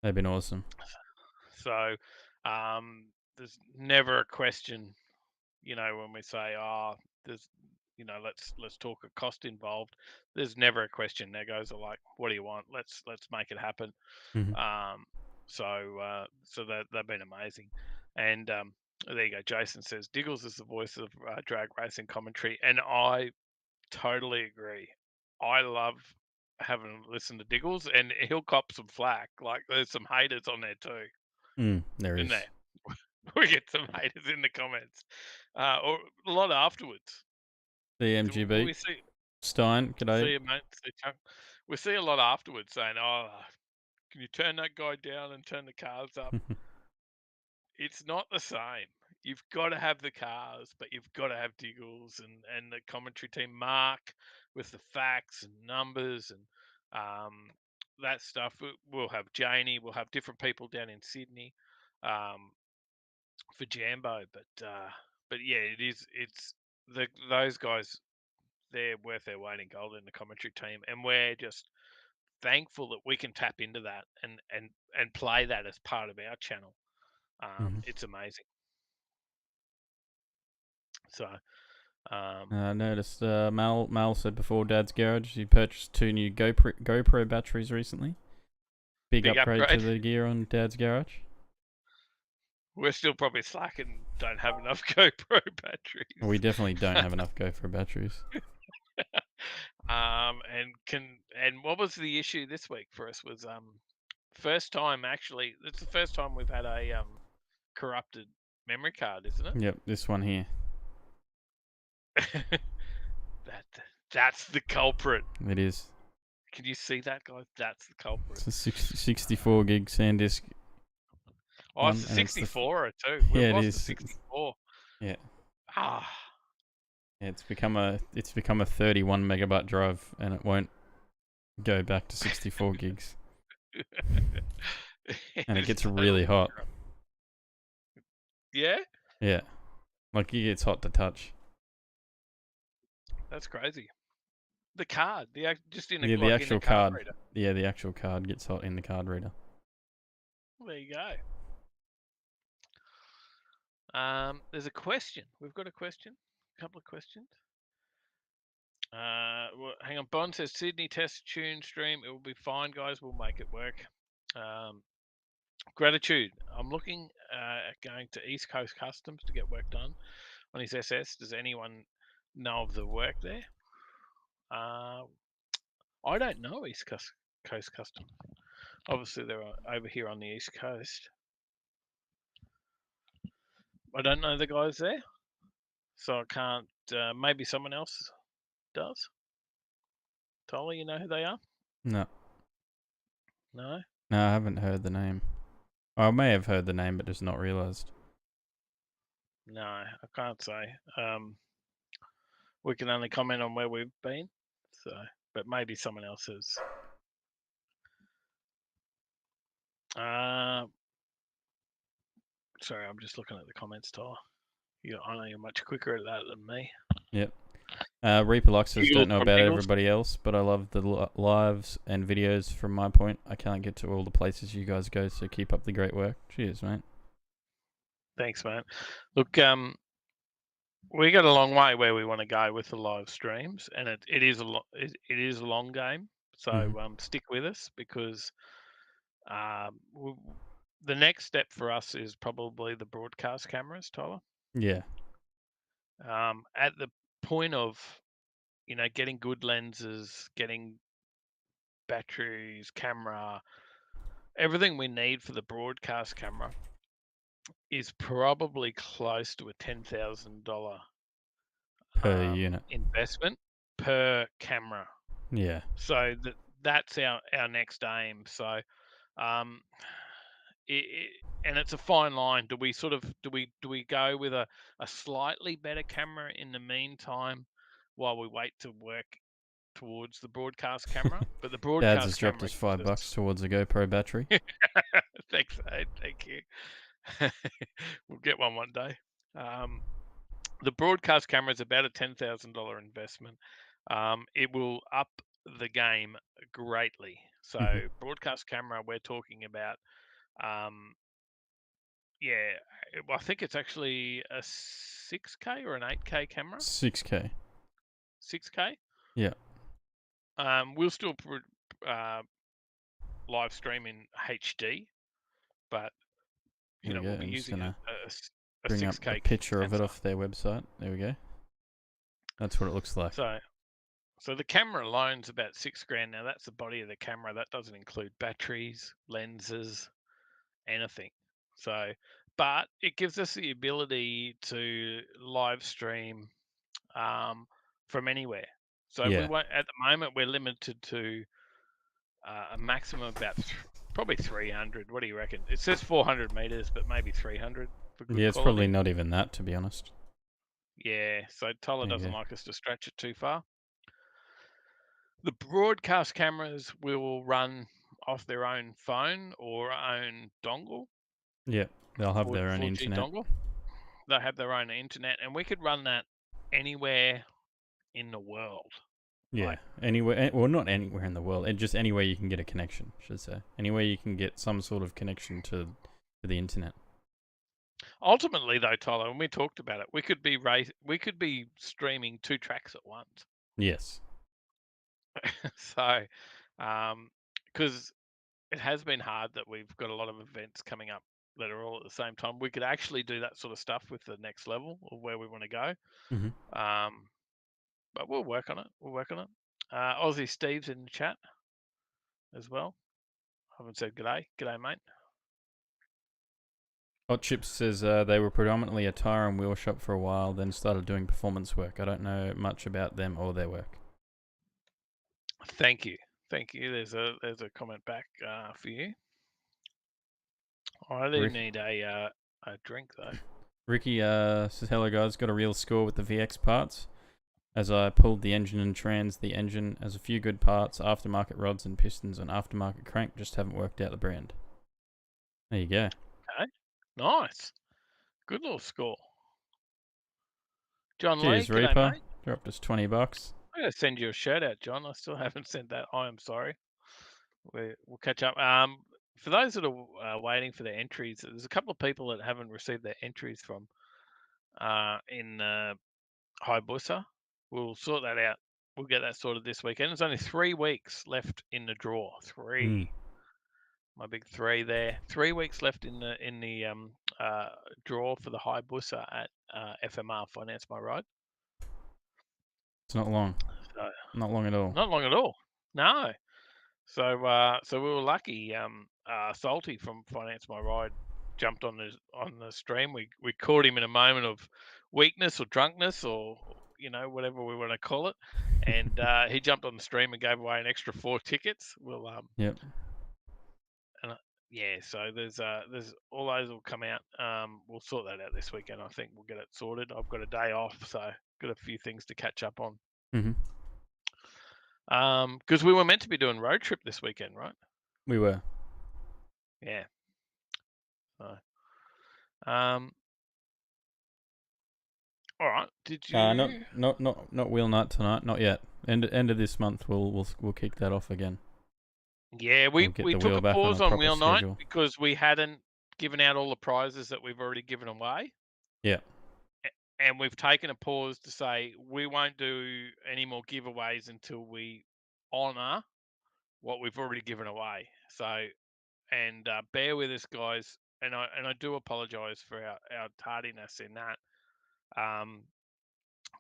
They've been awesome. So there's never a question, you know, when we say, there's, you know, let's talk a cost involved. There's never a question. There goes like, what do you want? Let's make it happen. So they've been amazing. And there you go. Jason says Diggles is the voice of drag racing commentary, and I totally agree. I love having listened to Diggles, and he'll cop some flack. Like there's some haters on there too. There is. There? We get some haters in the comments. or a lot afterwards. The MGB. We see Stein, see g'day. you, mate. See Chuck. We see a lot afterwards saying, "Oh, can you turn that guy down and turn the cars up?" It's not the same. You've got to have the cars, but you've got to have Diggles and the commentary team Mark with the facts and numbers and that stuff. We'll have Janie. We'll have different people down in Sydney for Jambo. But yeah, it's those guys. They're worth their weight in gold in the commentary team, and we're just thankful that we can tap into that and play that as part of our channel. It's amazing. So, I noticed Mal said before Dad's Garage he purchased 2 new GoPro batteries recently. Big upgrade to the gear on Dad's Garage. We're still probably slacking. Don't have enough GoPro batteries. We definitely don't have enough GoPro batteries. And what was the issue this week for us was first time actually. It's the first time we've had a corrupted memory card, isn't it? Yep, this one here. That's the culprit. It is. Can you see that, guys? That's the culprit. It's a 64 gig SanDisk. Oh, it's a 64 too. Yeah, it is. 64. Yeah. Ah. Yeah, it's become a 31 megabyte drive, and it won't go back to 64 gigs. And it gets really hot. Yeah. Yeah, like it gets hot to touch. That's crazy. The card, just in a the actual card reader. Yeah, the actual card gets hot in the card reader. There you go. There's a question. We've got a question. A couple of questions. Well, hang on. Bond says Sydney test tune stream. It will be fine, guys. We'll make it work. Gratitude. I'm looking at going to East Coast Customs to get work done on his SS. Does anyone know of the work there? I don't know East Coast Customs. Obviously, they're over here on the East Coast. I don't know the guys there, so I can't. Maybe someone else does. Tyler, you know who they are? No. No? No, I haven't heard the name. I may have heard the name, but just not realised. No, I can't say. We can only comment on where we've been, so but maybe someone else has. Sorry, I'm just looking at the comments, Tyler. I know you're much quicker at that than me. Yep. Reaper Luxers don't know about everybody else, but I love the lives and videos from my point. I can't get to all the places you guys go, so keep up the great work. Cheers, mate. Thanks, mate. Look, we got a long way where we want to go with the live streams, and it is a long game. So stick with us because the next step for us is probably the broadcast cameras, Tyler. Yeah. At the point of, getting good lenses, getting batteries, camera, everything we need for the broadcast camera is probably close to a $10,000 per unit investment per camera. Yeah. So that's our next aim. So, and it's a fine line. Do we go with a slightly better camera in the meantime while we wait to work towards the broadcast camera? But the broadcast Dad's has dropped us $5 towards a GoPro battery. Thanks, mate. Thank you. We'll get one day. The broadcast camera is about a $10,000 investment. It will up the game greatly. So broadcast camera, we're talking about, I think it's actually a 6K or an 8K camera. 6K. 6K. Yeah. We'll still live stream in HD, but we'll be using a bring 6K up a picture of it off their website. There we go. That's what it looks like. So the camera alone's about $6,000. Now that's the body of the camera. That doesn't include batteries, lenses, anything. So but it gives us the ability to live stream from anywhere. So we Yeah. won't, at the moment, we're limited to a maximum of about probably 300. What do you reckon? It says 400 meters, but maybe 300 for good Yeah, it's quality. probably not even that, to be honest. Yeah, so Toller There you doesn't go. like us to stretch it too far. The broadcast cameras will run off their own phone or own dongle. Yeah, they'll have their own 4G internet. dongle. They'll have their own internet, and we could run that anywhere in the world. Yeah, Like, anywhere. Well, not anywhere in the world. Just anywhere you can get a connection, I should say. Anywhere you can get some sort of connection to the internet. ultimately, though, Tyler, when we talked about it, we could be streaming 2 tracks at once. Yes. So, because it has been hard that we've got a lot of events coming up that are all at the same time. We could actually do that sort of stuff with the next level of where we want to go. Mm-hmm. But we'll work on it. Aussie Steve's in the chat as well. Haven't said g'day. G'day, mate. Hot Chips says they were predominantly a tyre and wheel shop for a while, then started doing performance work. I don't know much about them or their work. Thank you. There's a comment back for you. I do need a drink though. Ricky says, hello guys, got a real score with the VX parts. As I pulled the engine and trans, the engine has a few good parts, aftermarket rods and pistons and aftermarket crank, just haven't worked out the brand. There you go. Okay, nice. Good little score. John Cheers, Lee, Reaper. mate. Dropped us $20. I'm going to send you a shout out, John. I still haven't sent that. I am sorry. We'll catch up. For those that are waiting for their entries, there's a couple of people that haven't received their entries from in Hayabusa. We'll sort that out. We'll get that sorted this weekend. There's only 3 weeks left in the draw. 3. My big 3 there. 3 weeks left in the draw for the Hayabusa at FMR Finance My Ride. It's not long. Not long at all. Not long at all. No. So we were lucky. Salty from Finance My Ride jumped on the stream. We caught him in a moment of weakness or drunkenness or whatever we want to call it, and he jumped on the stream and gave away an extra 4 tickets. We'll Yep. And yeah, so there's all those will come out. We'll sort that out this weekend. I think we'll get it sorted. I've got a day off, so got a few things to catch up on. Because we were meant to be doing road trip this weekend, right? We were. Yeah. So, all right. Did you? Not wheel night tonight. Not yet. End of this month, we'll kick that off again. Yeah, we took a pause on wheel night because we hadn't given out all the prizes that we've already given away. Yeah. And we've taken a pause to say we won't do any more giveaways until we honour what we've already given away. So, and bear with us, guys. And I do apologise for our tardiness in that.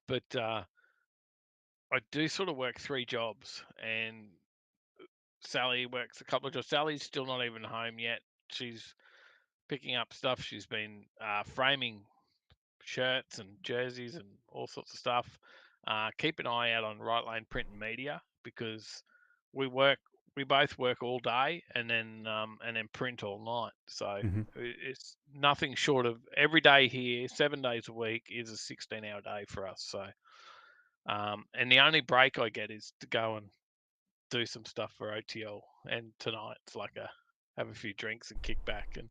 But I do sort of work 3 jobs, and Sally works a couple of jobs. Sally's still not even home yet. She's picking up stuff. She's been framing shirts and jerseys and all sorts of stuff. Keep an eye out on Right Lane Print and Media because we both work all day and then print all night. So it's nothing short of every day here, 7 days a week is a 16-hour day for us. So and the only break I get is to go and do some stuff for OTL, and tonight it's like have a few drinks and kick back and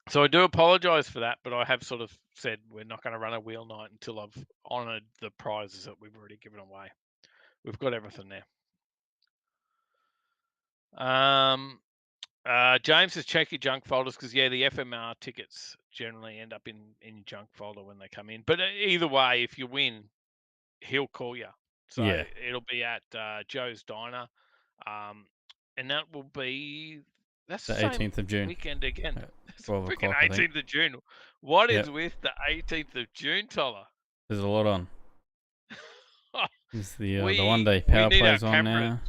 so I do apologise for that, but I have sort of said we're not going to run a wheel night until I've honoured the prizes that we've already given away. We've got everything there. James says check your junk folders because the FMR tickets generally end up in your junk folder when they come in. But either way, if you win, he'll call you. So it'll be at Joe's Diner, and that will be the 18th of June weekend again. 12 freaking o'clock, 18th of June. What is with the 18th of June, Toller? There's a lot on. It's the one day power plays on now.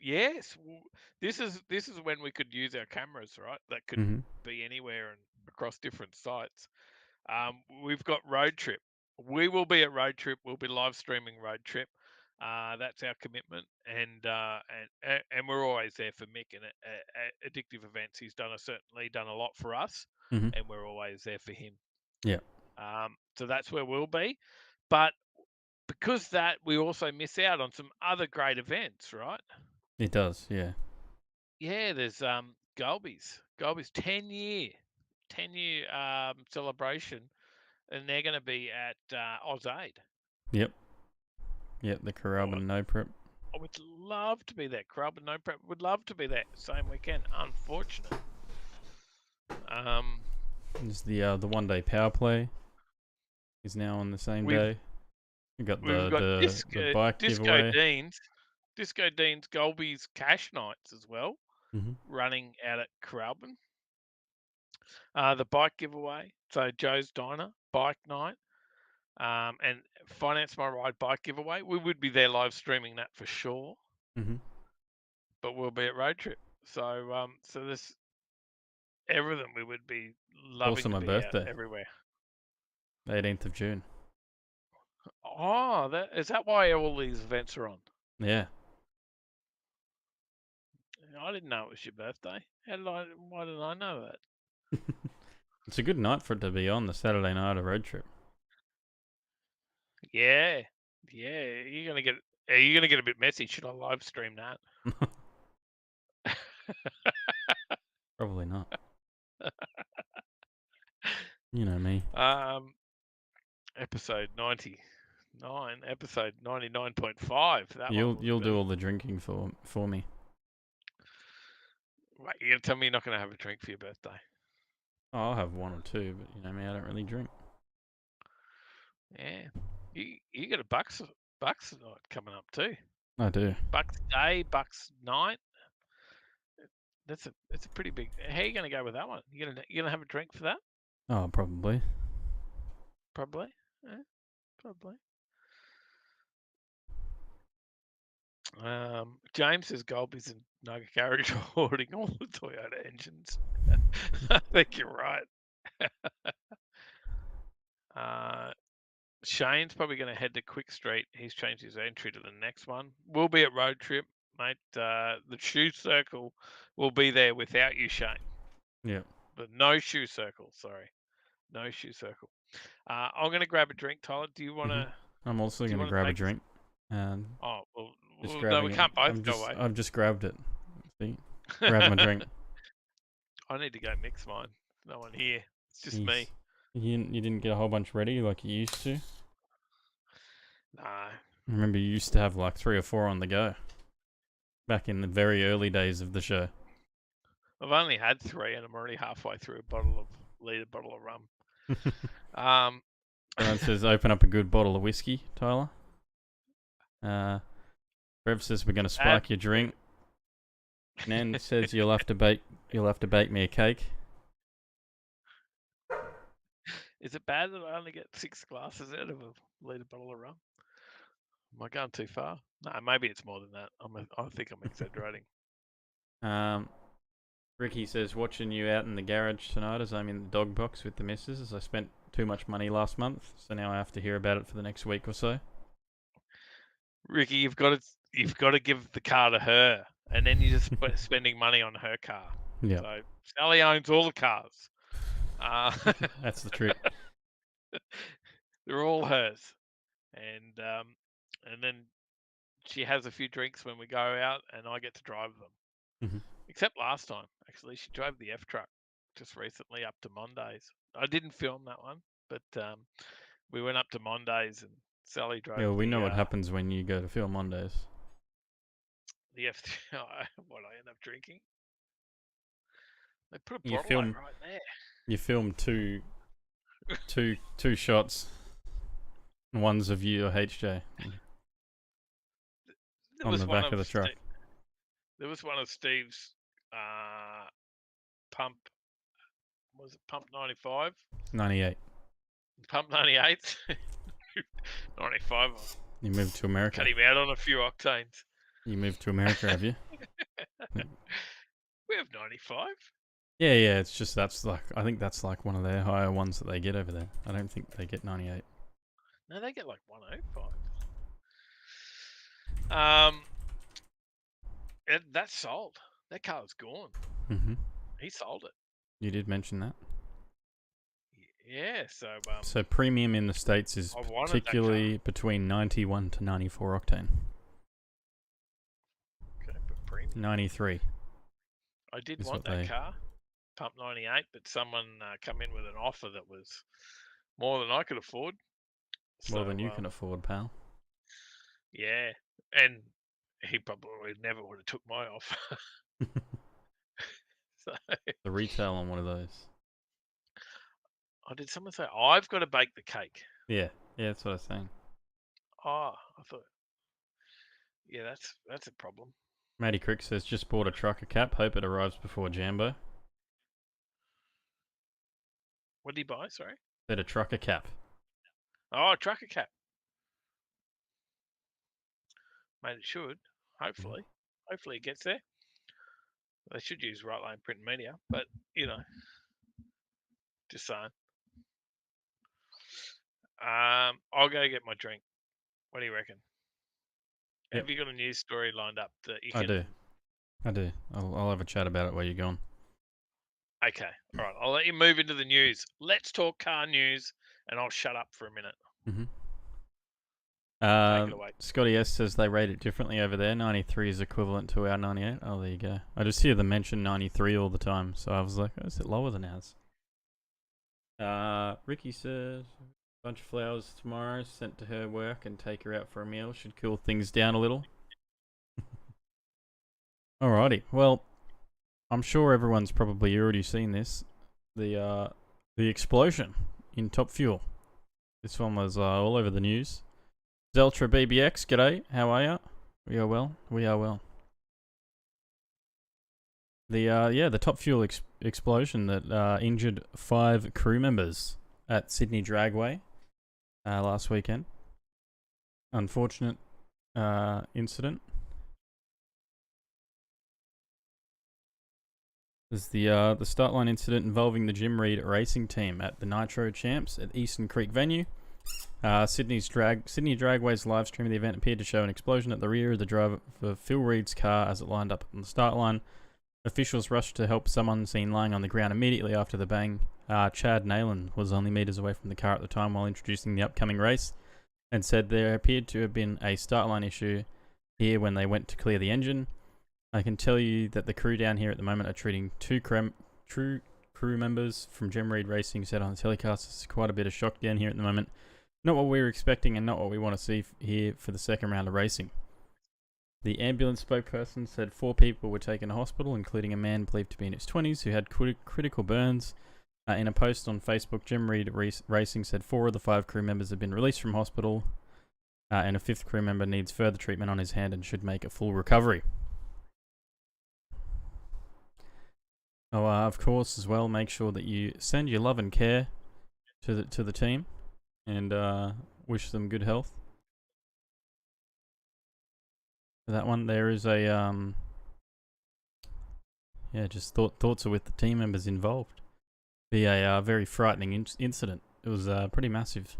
Yes, this is when we could use our cameras, right? That could Mm-hmm. be anywhere and across different sites. We've got Road Trip. We will be at Road Trip. We'll be live streaming Road Trip. That's our commitment, and we're always there for Mick and Addictive Events. He's certainly done a lot for us, Mm-hmm. and we're always there for him. Yeah. So that's where we'll be, but because that we also miss out on some other great events, right? It does, yeah. Yeah, there's Golby's 10-year celebration, and they're going to be at Oz8. Yep. Yep, the Carrabin No Prep. I would love to be there. Carrabin No Prep would love to be there same weekend. Unfortunate. There's the one day power play is now on the same day. We've got the bike giveaway. Disco Dean's Golby's Cash Nights as well, running out at Carrabin. The bike giveaway, so Joe's Diner bike night, and Finance My Ride bike giveaway. We would be there live streaming that for sure. But we'll be at Road Trip, so so this everything we would be loving. Also to my be birthday, out everywhere. 18th of June. Oh, is that why all these events are on? Yeah. I didn't know it was your birthday. Why didn't I know that? It's a good night for it to be on the Saturday night of Road Trip. Yeah. You're gonna get a bit messy. Should I live stream that? Probably not. You know me. Episode 99, episode 99.5. You'll do all the drinking for me. Wait, you're gonna tell me you're not gonna have a drink for your birthday? Oh, I'll have one or two, but you know me, I don't really drink. Yeah, you got a bucks night coming up too. I do. Bucks day, bucks night. It's a pretty big. How are you gonna go with that one? You gonna have a drink for that? Oh, probably. Probably. Yeah, probably. James says Golby's in Naga Garage hoarding all the Toyota engines. I think you're right. Shane's probably going to head to Quick Street. He's changed his entry to the next one. We'll be at Road Trip, mate. The shoe circle will be there without you, Shane. Yeah. But no shoe circle, sorry. No shoe circle. I'm going to grab a drink, Tyler. Do you want to... I'm also going to grab a drink. Oh, well, no, we can't both go away. I've just grabbed it. See? Grab my drink. I need to go mix mine. No one here. It's just me. You didn't get a whole bunch ready like you used to? No. I remember you used to have like 3 or 4 on the go. Back in the very early days of the show. I've only had 3 and I'm already halfway through a litre bottle of rum. It says open up a good bottle of whiskey, Tyler. Rev says we're going to spike your drink. Nan says you'll have to bake me a cake. Is it bad that I only get 6 glasses out of a litre bottle of rum? Am I going too far? No, maybe it's more than that. I think I'm exaggerating. Ricky says watching you out in the garage tonight as I'm in the dog box with the missus as I spent too much money last month, so now I have to hear about it for the next week or so. Ricky, you've got to give the car to her, and then you're just spending money on her car. Yeah. So Sally owns all the cars. That's the trick. They're all hers, and then she has a few drinks when we go out, and I get to drive them. Except last time, actually, she drove the F truck just recently up to Mondays. I didn't film that one, but we went up to Mondays and Sally drove. Yeah, we know what happens when you go to film Mondays. The F. What I end up drinking? They put a bottle right there. You film two shots. One's of you or HJ on the back of the truck. There was one of Steve's pump. Was it pump 95? 98. Pump 98. 95. You moved to America. Cut him out on a few octanes. You moved to America, have you? We have 95. Yeah, yeah. It's just I think that's like one of their higher ones that they get over there. I don't think they get 98. No, they get like 105. That's sold. That car's gone. Mm-hmm. He sold it. You did mention that. Yeah, so So premium in the States is I wanted that particularly between 91 to 94 octane. Okay, but premium. 93. I did is want what that they- car, pump 98, but someone come in with an offer that was more than I could afford. More than you can afford, pal. Yeah, and he probably never would have took my offer. So The retail on one of those. oh, did someone say I've got to bake the cake? Yeah, yeah, that's what I was saying. Oh, I thought. Yeah, that's a problem. Matty Crick says, just bought a trucker cap. Hope it arrives before Jambo. What did he buy? Sorry. Said a trucker cap. Oh, a trucker cap. Mate, it should. Hopefully. Hopefully it gets there. They should use right lane print media, but just saying. I'll go get my drink. What do you reckon? Yep. Have you got a news story lined up that you I can? I do. I'll have a chat about it while you're gone. Okay. All right. I'll let you move into the news. Let's talk car news, and I'll shut up for a minute. Mm-hmm. Take it away. Scotty S says they rate it differently over there. 93 is equivalent to our 98. Oh, there you go. I just hear them mention 93 all the time, so I was like, oh, is it lower than ours? Ricky says, bunch of flowers tomorrow, sent to her work and take her out for a meal. Should cool things down a little. Alrighty. Well, I'm sure everyone's probably already seen this. The explosion in Top Fuel. This one was all over the news. Zeltra BBX, g'day. How are ya? We are well. We are well. The Top Fuel explosion that injured 5 crew members at Sydney Dragway last weekend. Unfortunate incident. There's the start line incident involving the Jamboree racing team at the Nitro Champs at Eastern Creek venue. Sydney Dragway's live stream of the event appeared to show an explosion at the rear of the driver for Phil Reed's car as it lined up on the start line. Officials rushed to help someone seen lying on the ground immediately after the bang. Chad Nayland was only metres away from the car at the time while introducing the upcoming race and said there appeared to have been a start line issue here when they went to clear the engine. I can tell you that the crew down here at the moment are treating 2 crew members from Jamboree Racing said on the telecast. It's quite a bit of shock down here at the moment. Not what we were expecting and not what we want to see here for the second round of racing. The ambulance spokesperson said 4 people were taken to hospital, including a man believed to be in his 20s who had critical burns. In a post on Facebook, Jamboree Racing said 4 of the 5 crew members have been released from hospital, and a 5th crew member needs further treatment on his hand and should make a full recovery. Oh, of course, as well, make sure that you send your love and care to the team, and wish them good health. For that one, there is a just thoughts are with the team members involved. Be a very frightening incident. It was pretty massive.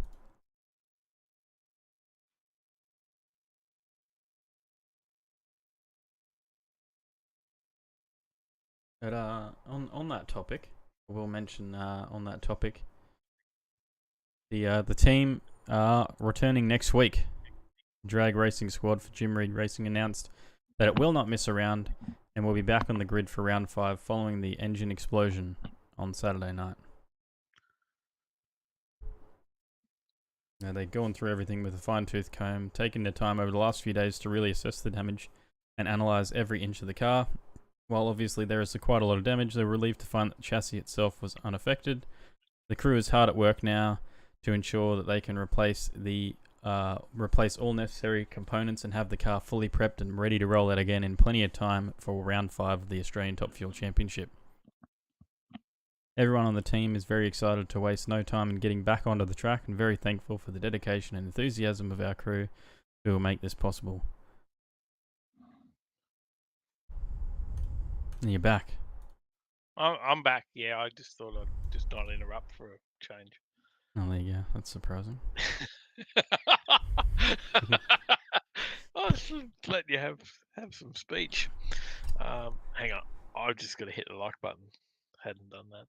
But on that topic, we'll mention on that topic, the team are returning next week. Drag racing squad for Jamboree Racing announced that it will not miss a round and will be back on the grid for round 5 following the engine explosion on Saturday night. Now they've gone through everything with a fine-tooth comb, taking their time over the last few days to really assess the damage and analyse every inch of the car. While obviously there is quite a lot of damage, they were relieved to find that the chassis itself was unaffected. The crew is hard at work now to ensure that they can replace all necessary components and have the car fully prepped and ready to roll out again in plenty of time for round 5 of the Australian Top Fuel Championship. Everyone on the team is very excited to waste no time in getting back onto the track and very thankful for the dedication and enthusiasm of our crew who will make this possible. You're back. I'm back. Yeah, I just thought I'd just not interrupt for a change. Oh, there you go. That's surprising. I was just letting you have some speech. Hang on. I've just got to hit the like button. Hadn't done that.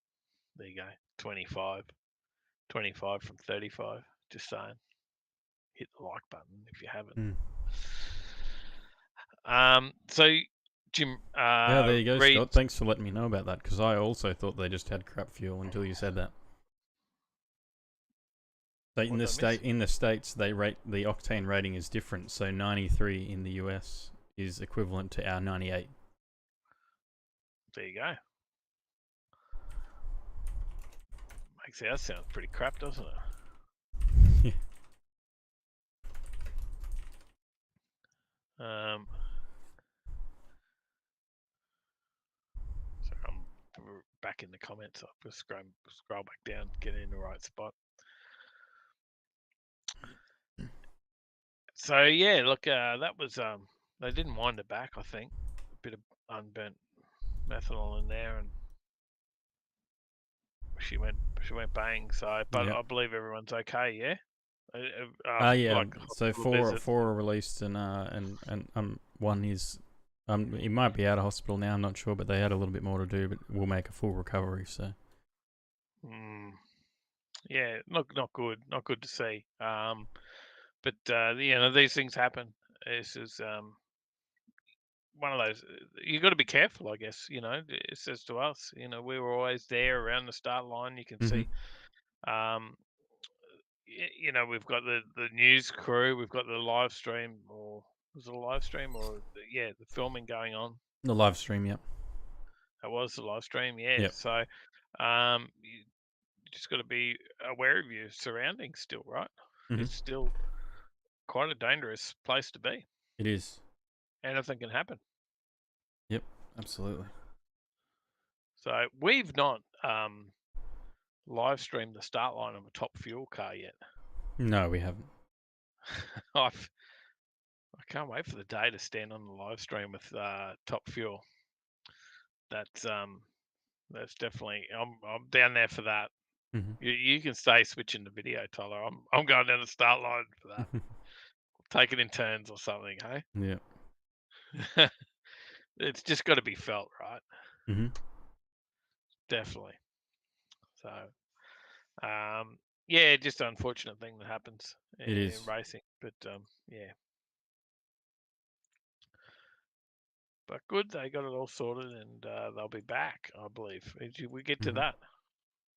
There you go. 25. 25 from 35. Just saying. Hit the like button if you haven't. So, Jim. Yeah, there you go, Reed, Scott. Thanks for letting me know about that, because I also thought they just had crap fuel until you said that. So in the States, they rate the octane rating is different. So 93 in the US is equivalent to our 98. There you go. Makes ours sound pretty crap, doesn't it? Yeah. So I'm back in the comments. I'll just scroll back down, get in the right spot. So yeah, look, that was they didn't wind it back. I think a bit of unburnt methanol in there, and she went bang. So, but Yeah. I believe everyone's okay. Yeah. Yeah. Like So hospital four are released, and one is he might be out of hospital now. I'm not sure, but they had a little bit more to do, but we'll make a full recovery. So. Yeah, not good. Not good to see. But these things happen. This is one of those. You got to be careful, I guess. It says to us. We were always there around the start line. You can see. We've got the news crew. We've got the live stream, or was it a live stream, or the filming going on. The live stream, yep. That was the live stream, yeah. Yep. So, you just got to be aware of your surroundings still, right? It's still quite a dangerous place to be. It is. Anything can happen. Yep, absolutely. So we've not live streamed the start line of a Top Fuel car yet. No, we haven't. I can't wait for the day to stand on the live stream with Top Fuel. That's definitely I'm down there for that. You can stay switching the video, Tyler. I'm going down the start line for that. Take it in turns or something, hey? Yeah. It's just got to be felt, right? Definitely. So, just an unfortunate thing that happens in racing, but yeah. But good, they got it all sorted, and they'll be back, I believe. Did we get to that?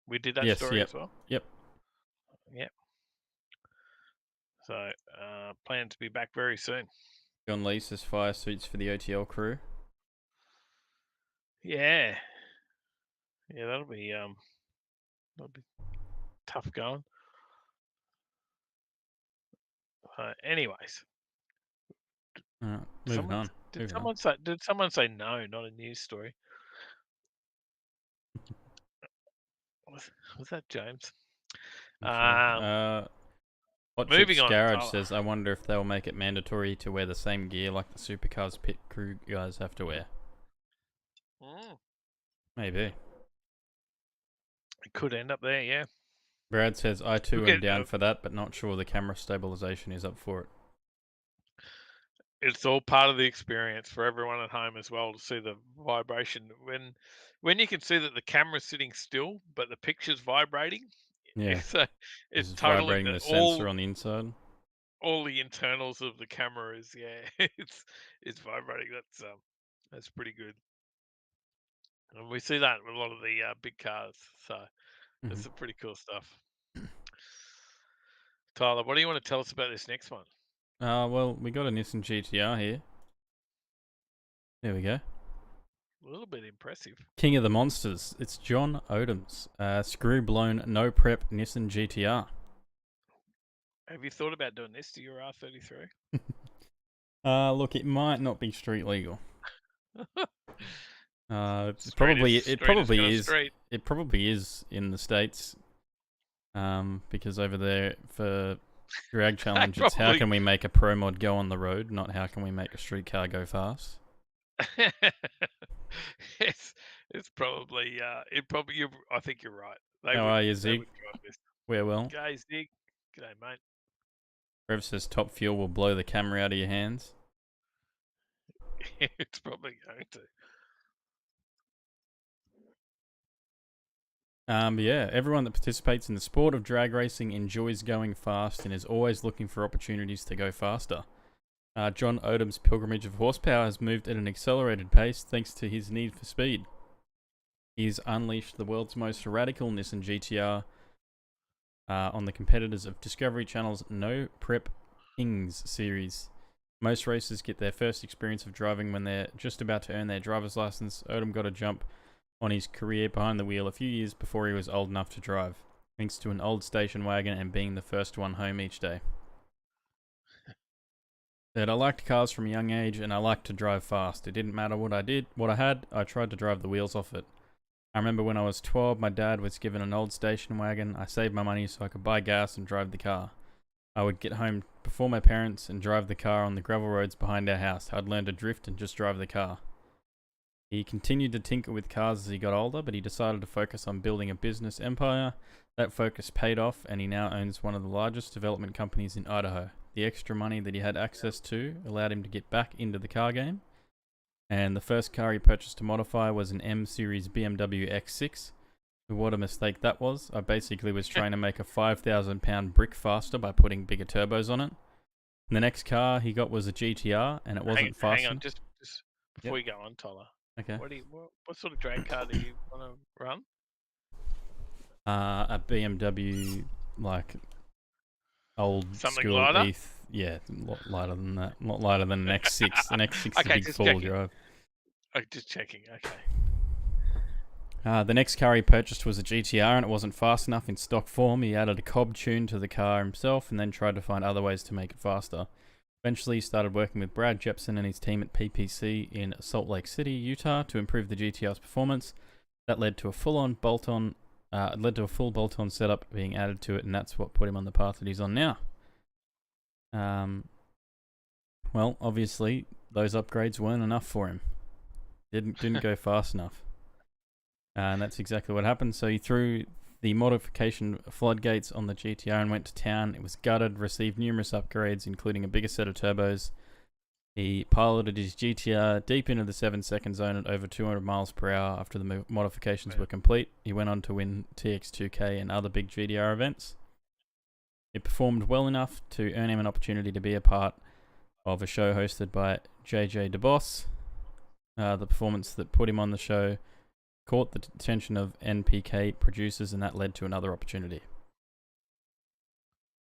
We did that story as well? Yep. Yep. So, plan to be back very soon. John Leese's fire suits for the OTL crew. Yeah. Yeah, that'll be tough going. Anyways. Moving on. Did someone say no, not a news story? Was that James? Moving on. Garage says, I wonder if they'll make it mandatory to wear the same gear like the supercars pit crew guys have to wear. Maybe. It could end up there, yeah. Brad says, I too am down for that, but not sure the camera stabilization is up for it. It's all part of the experience for everyone at home as well to see the vibration. When you can see that the camera's sitting still, but the picture's vibrating. Yeah. It's totally vibrating the sensor on the inside. All the internals of the camera is it's vibrating. That's pretty good. And we see that with a lot of the big cars. So that's some pretty cool stuff. Tyler, what do you want to tell us about this next one? Well, we got a Nissan GTR here. There we go. A little bit impressive. King of the Monsters. It's John Odom's screw-blown, no-prep Nissan GTR. Have you thought about doing this to your R33? Look, it might not be street legal. It probably is. It probably is in the States. Because over there for drag challenge, it's how can we make a pro mod go on the road, not how can we make a street car go fast. It's probably I think you're right. How are you, They Zig? would drive this. We're well. G'day, Zig. G'day, mate. Rev says top fuel will blow the camera out of your hands. It's probably going to. But yeah, everyone that participates in the sport of drag racing enjoys going fast and is always looking for opportunities to go faster. John Odom's pilgrimage of horsepower has moved at an accelerated pace thanks to his need for speed. He's unleashed the world's most radical Nissan GTR on the competitors of Discovery Channel's No Prep Kings series. Most racers get their first experience of driving when they're just about to earn their driver's license. Odom got a jump on his career behind the wheel a few years before he was old enough to drive, thanks to an old station wagon and being the first one home each day. Said, I liked cars from a young age and I liked to drive fast. It didn't matter what I had, I tried to drive the wheels off it. I remember when I was 12, my dad was given an old station wagon. I saved my money so I could buy gas and drive the car. I would get home before my parents and drive the car on the gravel roads behind our house. I'd learn to drift and just drive the car. He continued to tinker with cars as he got older, but he decided to focus on building a business empire. That focus paid off, and he now owns one of the largest development companies in Idaho. The extra money that he had access to allowed him to get back into the car game, and the first car he purchased to modify was an M Series BMW X6. What a mistake that was. I basically was trying to make a 5,000 pound brick faster by putting bigger turbos on it. And the next car he got was a GTR, and it wasn't fast. Hang on, just before you go on, Tyler. Okay. What sort of drag car do you want to run? A BMW, like old Something school lighter? ETH. Yeah, a lot lighter than that. A lot lighter than an X6. An X6 is a big just four-wheel checking. drive. Oh, just checking. Okay. The next car he purchased was a GTR, and it wasn't fast enough in stock form. He added a cob tune to the car himself and then tried to find other ways to make it faster. Eventually, he started working with Brad Jepson and his team at PPC in Salt Lake City, Utah, to improve the GTR's performance. That led to a full bolt-on setup being added to it, and that's what put him on the path that he's on now. Well, obviously, those upgrades weren't enough for him. Didn't go fast enough. And that's exactly what happened. So he threw the modification floodgates on the GTR and went to town. It was gutted, received numerous upgrades, including a bigger set of turbos. He piloted his GTR deep into the 7-second zone at over 200 miles per hour after the modifications were complete. He went on to win TX2K and other big GTR events. It performed well enough to earn him an opportunity to be a part of a show hosted by JJ DeBoss. The performance that put him on the show caught the attention of NPK producers, and that led to another opportunity.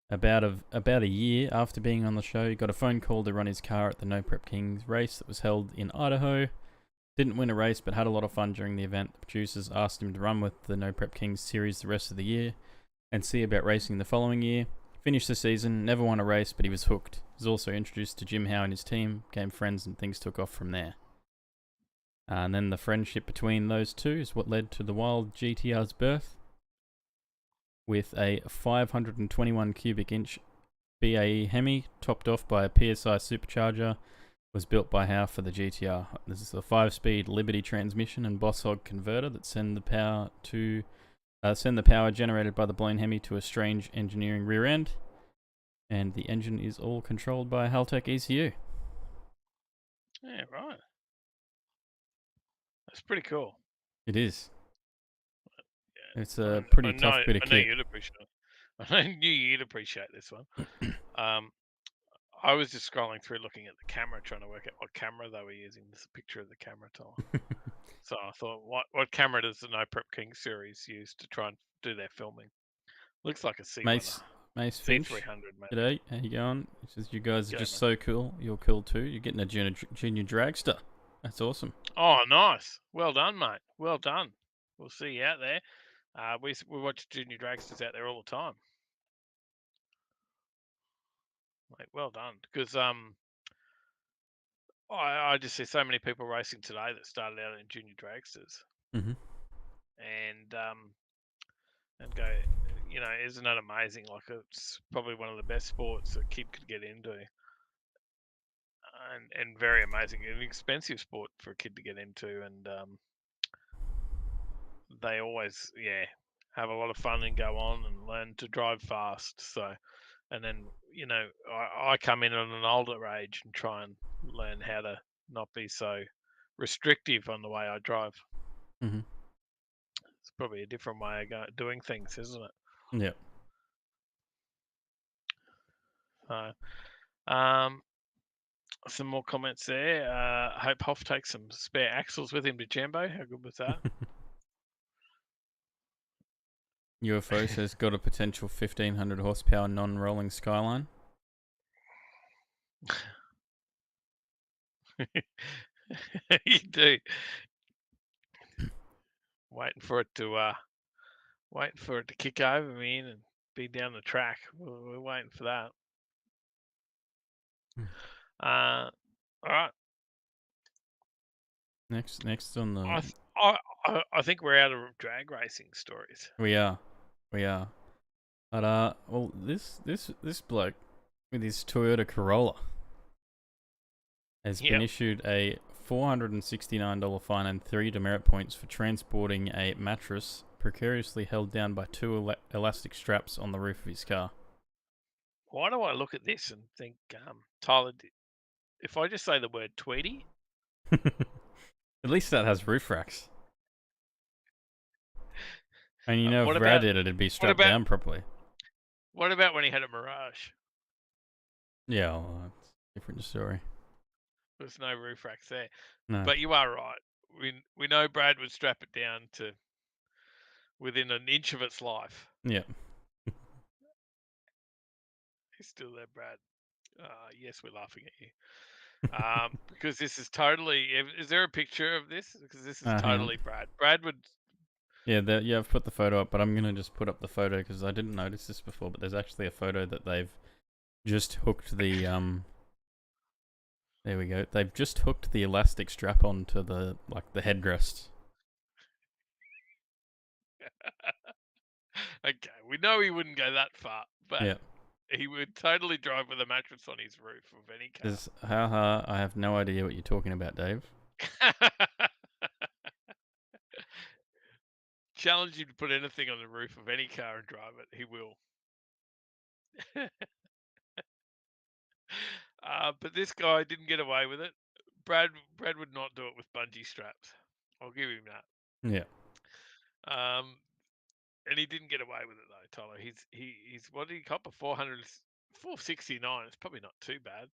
About a year after being on the show, he got a phone call to run his car at the No Prep Kings race that was held in Idaho. Didn't win a race, but had a lot of fun during the event. The producers asked him to run with the No Prep Kings series the rest of the year and see about racing the following year. Finished the season, never won a race, but he was hooked. He was also introduced to Jim Howe and his team, became friends, and things took off from there. And then the friendship between those two is what led to the Wild GTR's birth, with a 521 cubic inch BAE Hemi topped off by a PSI supercharger. Was built by Howe for the GTR. This is a 5-speed Liberty transmission and Boss Hog converter that send the power generated by the blown Hemi to a strange engineering rear end, and the engine is all controlled by a Haltech ECU. Yeah, right. That's pretty cool. It is. Yeah. It's a pretty tough bit of I know kit. you'd appreciate it. I knew you'd appreciate this one. I was just scrolling through looking at the camera, trying to work out what camera they were using. There's a picture of the camera, Tyler. So I thought, what camera does the No Prep King series use to try and do their filming? Looks like a C1. Mace Finch. C300, mate. G'day, how you going? It says you guys are G'day, just mate. so cool. You're cool too. You're getting a junior dragster. That's awesome. Oh, nice. Well done, mate. Well done. We'll see you out there. We watch junior dragsters out there all the time. Like, well done. Because I just see so many people racing today that started out in junior dragsters. Mm-hmm. And go, isn't that amazing? Like, it's probably one of the best sports a kid could get into. and very amazing. An expensive sport for a kid to get into, and they always have a lot of fun and go on and learn to drive fast. So, and then I come in at an older age and try and learn how to not be so restrictive on the way I drive. Mm-hmm. It's probably a different way of doing things, isn't it? Yeah. Some more comments there. Hope Hoff takes some spare axles with him to Jambo. How good was that? UFO says got a potential 1500 horsepower non-rolling Skyline. You do. Waiting for it to kick over me and be down the track. We're waiting for that. All right. Next on the. I think we're out of drag racing stories. We are. But well, this bloke with his Toyota Corolla has been issued a $469 fine and 3 demerit points for transporting a mattress precariously held down by 2 elastic straps on the roof of his car. Why do I look at this and think, Tyler, if I just say the word Tweety? At least that has roof racks. And if Brad did it, it'd be strapped down properly. What about when he had a Mirage? Yeah, well, that's a different story. There's no roof racks there. No. But you are right. We know Brad would strap it down to within an inch of its life. Yeah. He's still there, Brad. Yes, we're laughing at you. Because this is totally... Is there a picture of this? Because this is totally Brad. Brad would... Yeah, I've put the photo up, but I'm going to just put up the photo because I didn't notice this before, but there's actually a photo that they've just hooked the... There we go. They've just hooked the elastic strap onto the headrest. Okay, we know he wouldn't go that far, but he would totally drive with a mattress on his roof of any car. I have no idea what you're talking about, Dave. Challenge you to put anything on the roof of any car and drive it. He will. But this guy didn't get away with it. Brad would not do it with bungee straps. I'll give him that. Yeah. And he didn't get away with it though, Tyler. He's what did he cop? A 469. It's probably not too bad.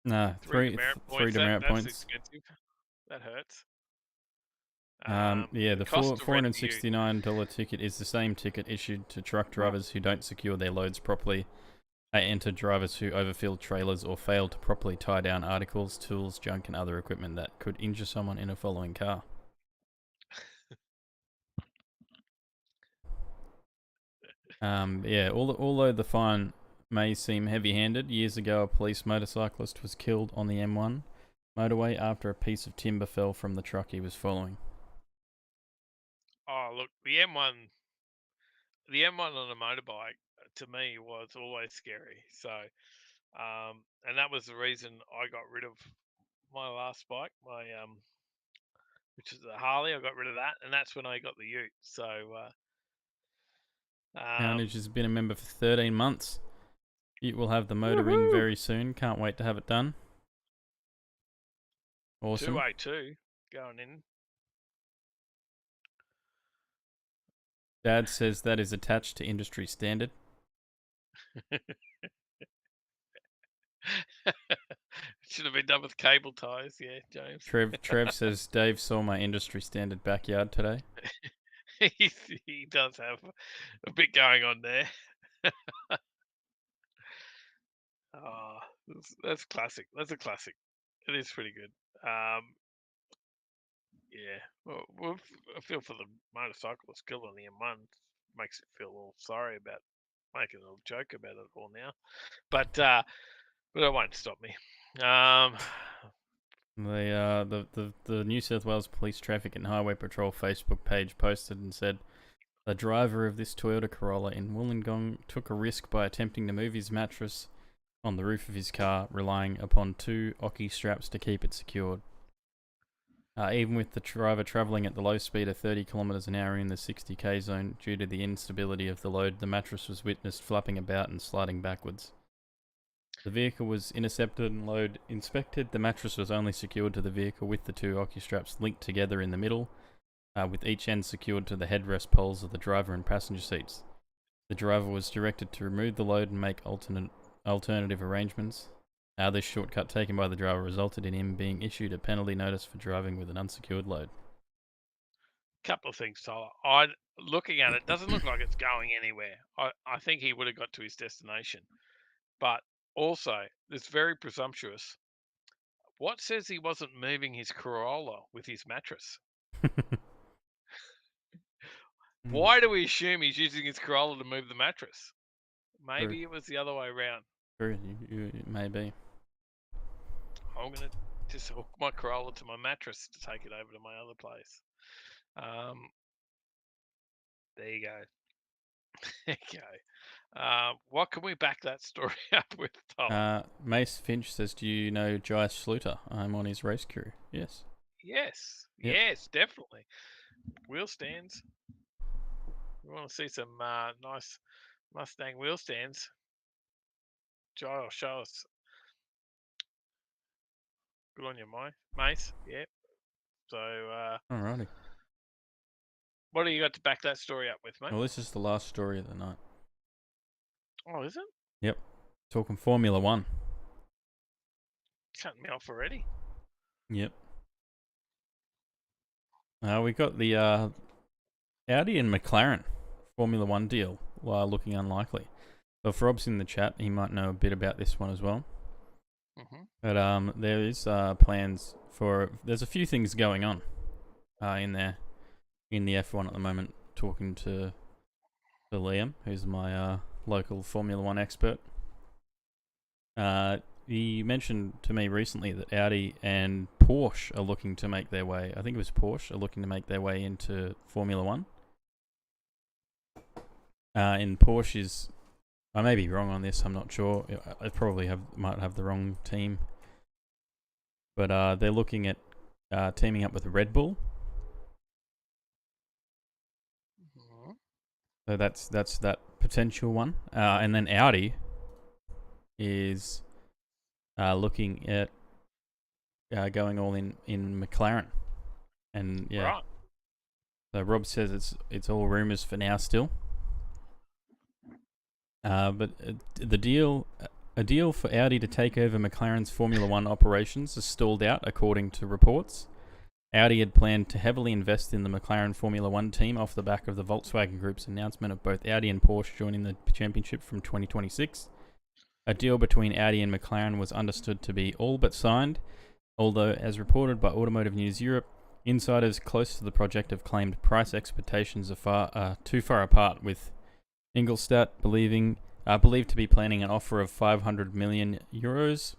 No, three demerit points. That's expensive. That hurts. The $469 ticket is the same ticket issued to truck drivers who don't secure their loads properly. They enter drivers who overfill trailers or fail to properly tie down articles, tools, junk, and other equipment that could injure someone in a following car. Although the fine may seem heavy-handed, years ago a police motorcyclist was killed on the M1 motorway after a piece of timber fell from the truck he was following. Oh, look, the M1 on a motorbike to me was always scary. So, and that was the reason I got rid of my last bike, which is a Harley. I got rid of that, and that's when I got the Ute. So, Carnage has been a member for 13 months. Ute will have the motor in very soon. Can't wait to have it done. Awesome. 282 going in. Dad says that is attached to industry standard. Should have been done with cable ties, yeah, James. Trev says Dave saw my industry standard backyard today. He does have a bit going on there. Oh, that's classic. That's a classic. It is pretty good. Yeah. Well, I feel for the motorcyclist killed on the M1. Makes it feel a little sorry about making a little joke about it all now. But it won't stop me. The New South Wales Police Traffic and Highway Patrol Facebook page posted and said, the driver of this Toyota Corolla in Wollongong took a risk by attempting to move his mattress on the roof of his car, relying upon 2 Oki straps to keep it secured. Even with the driver travelling at the low speed of 30 kilometres an hour in the 60k zone, due to the instability of the load, the mattress was witnessed flapping about and sliding backwards. The vehicle was intercepted and load inspected. The mattress was only secured to the vehicle with the 2 Oki straps linked together in the middle, with each end secured to the headrest poles of the driver and passenger seats. The driver was directed to remove the load and make alternative arrangements. This shortcut taken by the driver resulted in him being issued a penalty notice for driving with an unsecured load. Couple of things, Tyler. Looking at it, doesn't look like it's going anywhere. I think he would have got to his destination. But also, it's very presumptuous. What says he wasn't moving his Corolla with his mattress? Why do we assume he's using his Corolla to move the mattress? Maybe it was the other way around. True, maybe. I'm going to just hook my Corolla to my mattress to take it over to my other place. There you go. There you go. What can we back that story up with, Tom? Mace Finch says, do you know Jai Sluter? I'm on his race crew. Yes. Yes. Yep. Yes, definitely. Wheel stands. We want to see some nice Mustang wheel stands. Jai will show us. Good on you, Mace. Yep. So, Alrighty. what do you got to back that story up with, mate? Well, this is the last story of the night. Oh, is it? Yep. Talking Formula One. Cutting me off already. Yep. We got the Audi and McLaren Formula One deal looking unlikely. So if Rob's in the chat, he might know a bit about this one as well. Mm-hmm. But there is plans for... There's a few things going on in the F1 at the moment. Talking to Liam, who's my local Formula One expert. He mentioned to me recently that Audi and Porsche are looking to make their way. I think it was Porsche are looking to make their way into Formula One. And Porsche is... I may be wrong on this, I'm not sure. I probably might have the wrong team. But they're looking at teaming up with Red Bull. Mm-hmm. So that's that potential one. And then Audi is looking at going all in McLaren. And yeah. Right. So Rob says it's all rumours for now still. But a deal for Audi to take over McLaren's Formula One operations has stalled out, according to reports. Audi had planned to heavily invest in the McLaren Formula One team off the back of the Volkswagen Group's announcement of both Audi and Porsche joining the championship from 2026. A deal between Audi and McLaren was understood to be all but signed, although, as reported by Automotive News Europe, insiders close to the project have claimed price expectations are too far apart, with Ingolstadt believed to be planning an offer of 500 million euros,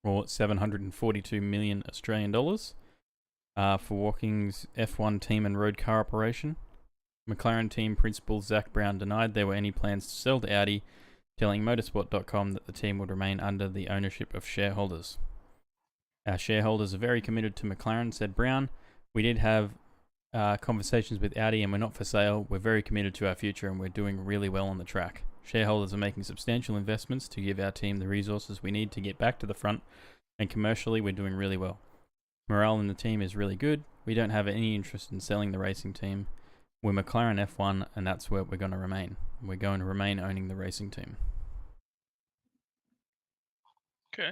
or 742 million Australian dollars, for Walking's F1 team and road car operation. McLaren team principal Zach Brown denied there were any plans to sell to Audi, telling motorsport.com that the team would remain under the ownership of shareholders. Our shareholders are very committed to McLaren, said Brown. We did have conversations with Audi and we're not for sale. We're very committed to our future and we're doing really well on the track. Shareholders are making substantial investments to give our team the resources we need to get back to the front, and commercially we're doing really well. Morale in the team is really good. We don't have any interest in selling the racing team. We're McLaren F1 and that's where we're going to remain. We're going to remain owning the racing team. Okay.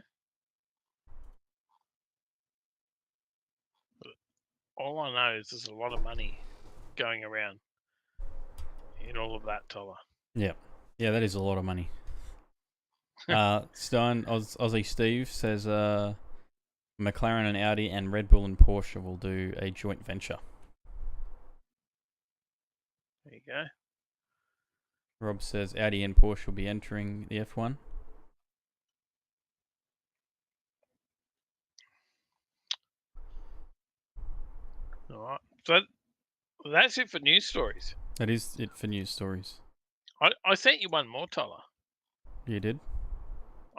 All I know is there's a lot of money going around in all of that, Toller. Yeah. Yeah, that is a lot of money. Stein, Aussie Steve says McLaren and Audi and Red Bull and Porsche will do a joint venture. There you go. Rob says Audi and Porsche will be entering the F1. All right. So that's it for news stories. That is it for news stories. I sent you one more, Toller. You did?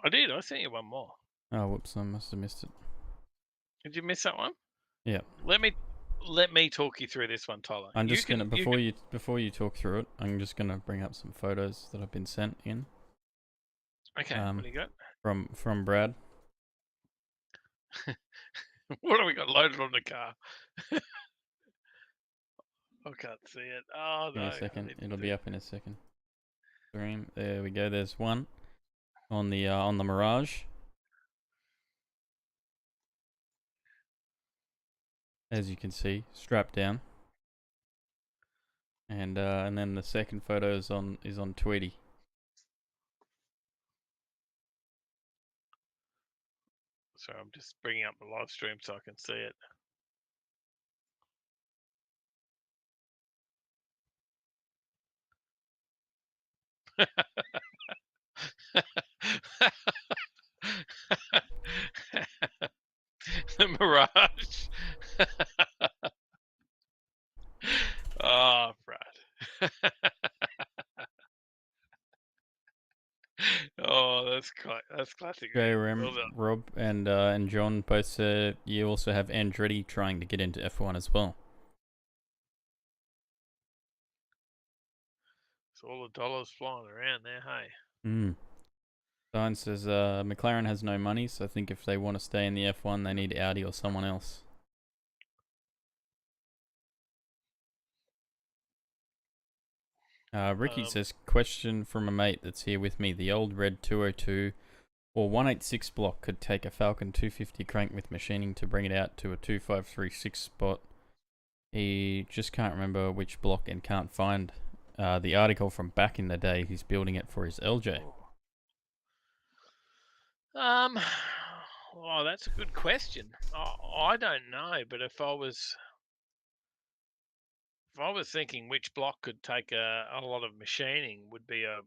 I did. I sent you one more. Oh, whoops! I must have missed it. Did you miss that one? Yeah. Let me talk you through this one, Tyler. I'm just gonna before you talk through it, I'm just gonna bring up some photos that have been sent in. Okay. What do you got? From Brad. What have we got loaded on the car? I can't see it. Oh Give no! me a second. It'll be up in a second. There we go. There's one on the Mirage. As you can see, strapped down. And then the second photo is on Tweety. So I'm just bringing up the live stream so I can see it. The Mirage. Oh, Brad. Oh, that's classic. JRM, Rob, and John both said you also have Andretti trying to get into F1 as well. So all the dollars flying around there, hey? Stein says McLaren has no money, so I think if they want to stay in the F1, they need Audi or someone else. Ricky says, question from a mate that's here with me. The old red 202 or 186 block could take a Falcon 250 crank with machining to bring it out to a 2536 spot. He just can't remember which block and can't find the article from back in the day. He's building it for his LJ. Well, that's a good question. I don't know, but if I was thinking which block could take a lot of machining, would be a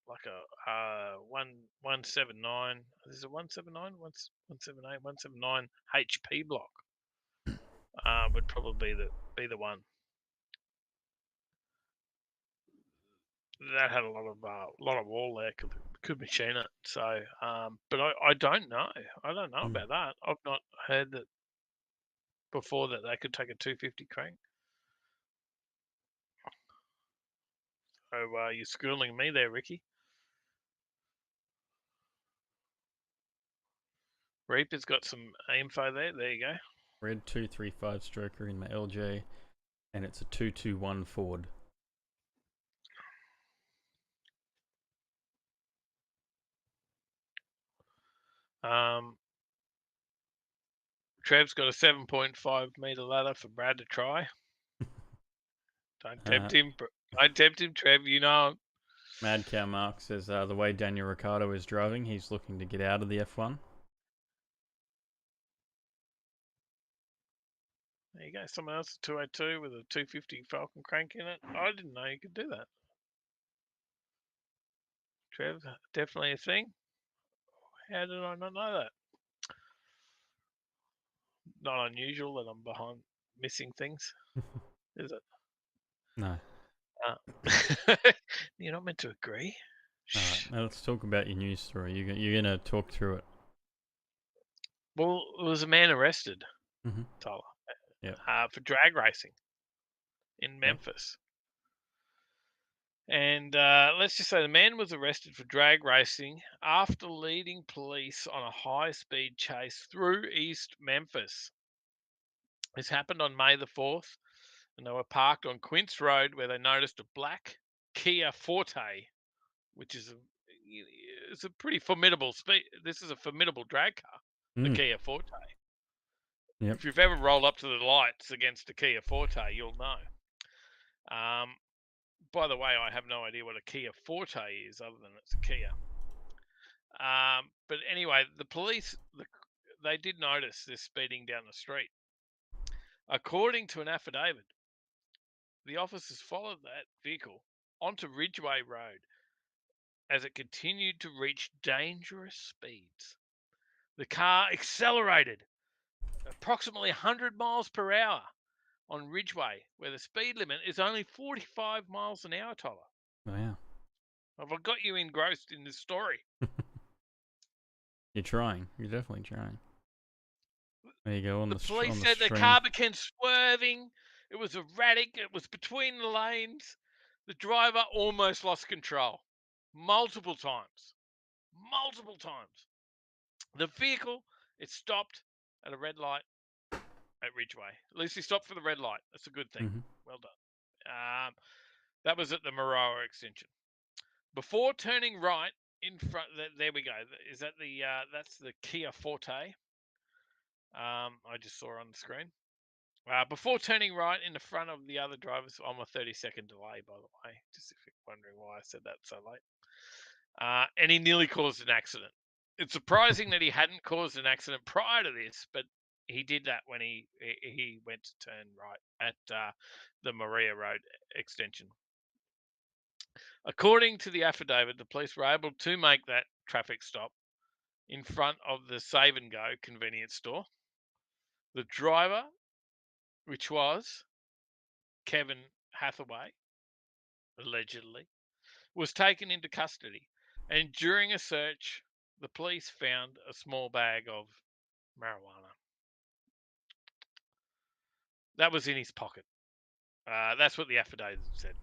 like a 179. Is it 179? 178, 179 HP block. Would probably be the one. That had a lot of wall there, could machine it. So, but I don't know. I don't know about that. I've not heard that before that they could take a 250 crank. So you're schooling me there, Ricky. Reaper's got some info there. There you go. Red 235 stroker in my LJ, and it's a 221 Ford. Trev's got a 7.5 meter ladder for Brad to try. Don't tempt him. Don't tempt him, Trev. You know. Mad Cow Mark says the way Daniel Ricciardo is driving, he's looking to get out of the F1. There you go. Someone else, 202 with a 250 Falcon crank in it. I didn't know you could do that. Trev, definitely a thing. How did I not know that? Not unusual that I'm behind missing things, is it? No. You're not meant to agree. All right, now let's talk about your news story. You're going to talk through it. Well, there was a man arrested, Tyler, for drag racing in Memphis. And let's just say the man was arrested for drag racing after leading police on a high-speed chase through East Memphis. This happened on May the 4th, and they were parked on Quince Road where they noticed a black Kia Forte, which is a pretty formidable speed. This is a formidable drag car, the Kia Forte. Yep. If you've ever rolled up to the lights against a Kia Forte, you'll know. By the way, I have no idea what a Kia Forte is other than it's a Kia. But anyway, the police, they did notice this speeding down the street. According to an affidavit, the officers followed that vehicle onto Ridgeway Road as it continued to reach dangerous speeds. The car accelerated approximately 100 miles per hour on Ridgeway, where the speed limit is only 45 miles an hour, Tyler. Wow. Have I got you engrossed in this story? You're trying. You're definitely trying. There you go. The police said the car began swerving. It was erratic. It was between the lanes. The driver almost lost control. Multiple times. Multiple times. The vehicle, it stopped at a red light at Ridgeway. At least he stopped for the red light. That's a good thing. Mm-hmm. Well done. That was at the Maroa extension. Before turning right in front, there we go. Is that the that's the Kia Forte? I just saw on the screen. Before turning right in the front of the other drivers, I'm a 30-second delay, by the way, just if you're wondering why I said that so late. And he nearly caused an accident. It's surprising that he hadn't caused an accident prior to this, but he did that when he went to turn right at the Maria Road extension. According to the affidavit, the police were able to make that traffic stop in front of the Save and Go convenience store. The driver, which was Kevin Hathaway, allegedly, was taken into custody. And during a search, the police found a small bag of marijuana. That was in his pocket. That's what the affidavit said.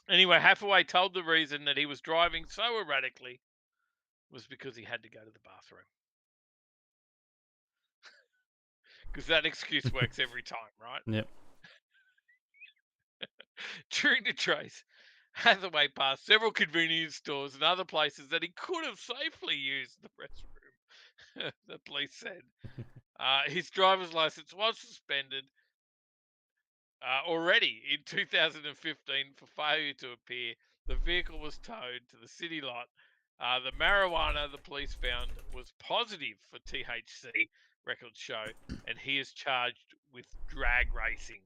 Anyway, Hathaway told the reason that he was driving so erratically was because he had to go to the bathroom. Because that excuse works every time, right? Yep. During the trace, Hathaway passed several convenience stores and other places that he could have safely used the restroom, the police said. His driver's license was suspended already in 2015 for failure to appear. The vehicle was towed to the city lot. The marijuana the police found was positive for THC, records show, and he is charged with drag racing,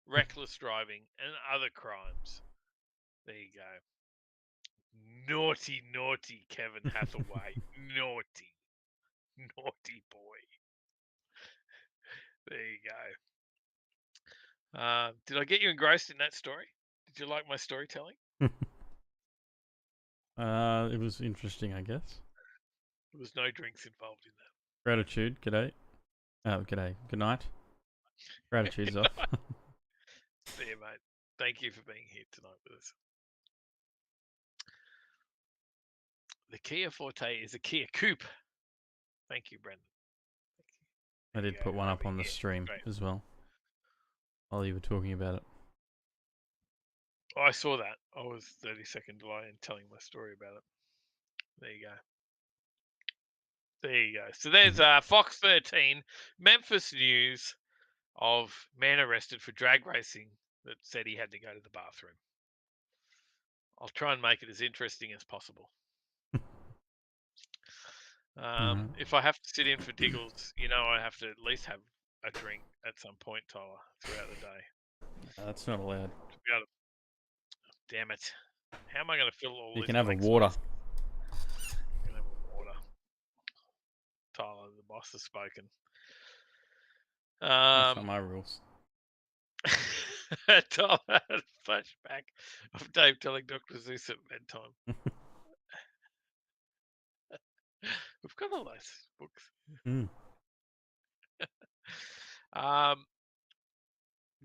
reckless driving, and other crimes. There you go. Naughty, naughty Kevin Hathaway. Naughty. Naughty boy. There you go. Did I get you engrossed in that story? Did you like my storytelling? It was interesting, I guess. There was no drinks involved in that. Gratitude. G'day. G'day. Good night. Gratitude's off. See you, mate. Thank you for being here tonight with us. The Kia Forte is a Kia Coupe. Thank you, Brendan. I did put one up on the stream as well while you were talking about it. Oh, I saw that. I was 30-second delay in telling my story about it. There you go. There you go. So there's Fox 13, Memphis news of man arrested for drag racing that said he had to go to the bathroom. I'll try and make it as interesting as possible. If I have to sit in for Diggles, I have to at least have a drink at some point, Tyler, throughout the day. That's not allowed. Damn it. How am I going to fill all You these can have a blank water. spaces? You can have a water. Tyler, the boss has spoken. That's not my rules. Tyler had a flashback of Dave telling Dr. Zeus at bedtime. We've got all those books.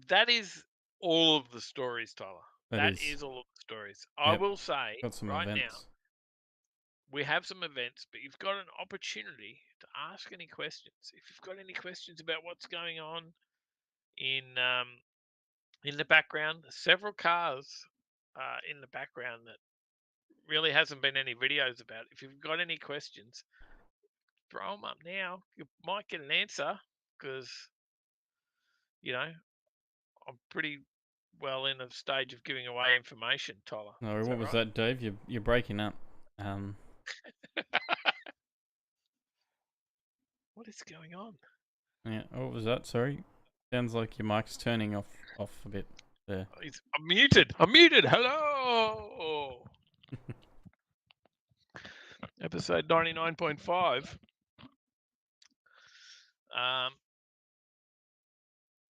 That is all of the stories, Tyler. That is all of the stories. Yep. I will say right now, we have some events, but you've got an opportunity to ask any questions. If you've got any questions about what's going on in the background, several cars in the background that really hasn't been any videos about. If you've got any questions, throw them up now. You might get an answer because, I'm pretty well in a stage of giving away information, Tyler. No, what was that, Dave? You're breaking up. What is going on? Yeah, what was that? Sorry. Sounds like your mic's turning off a bit there. I'm muted. Hello. Episode 99.5.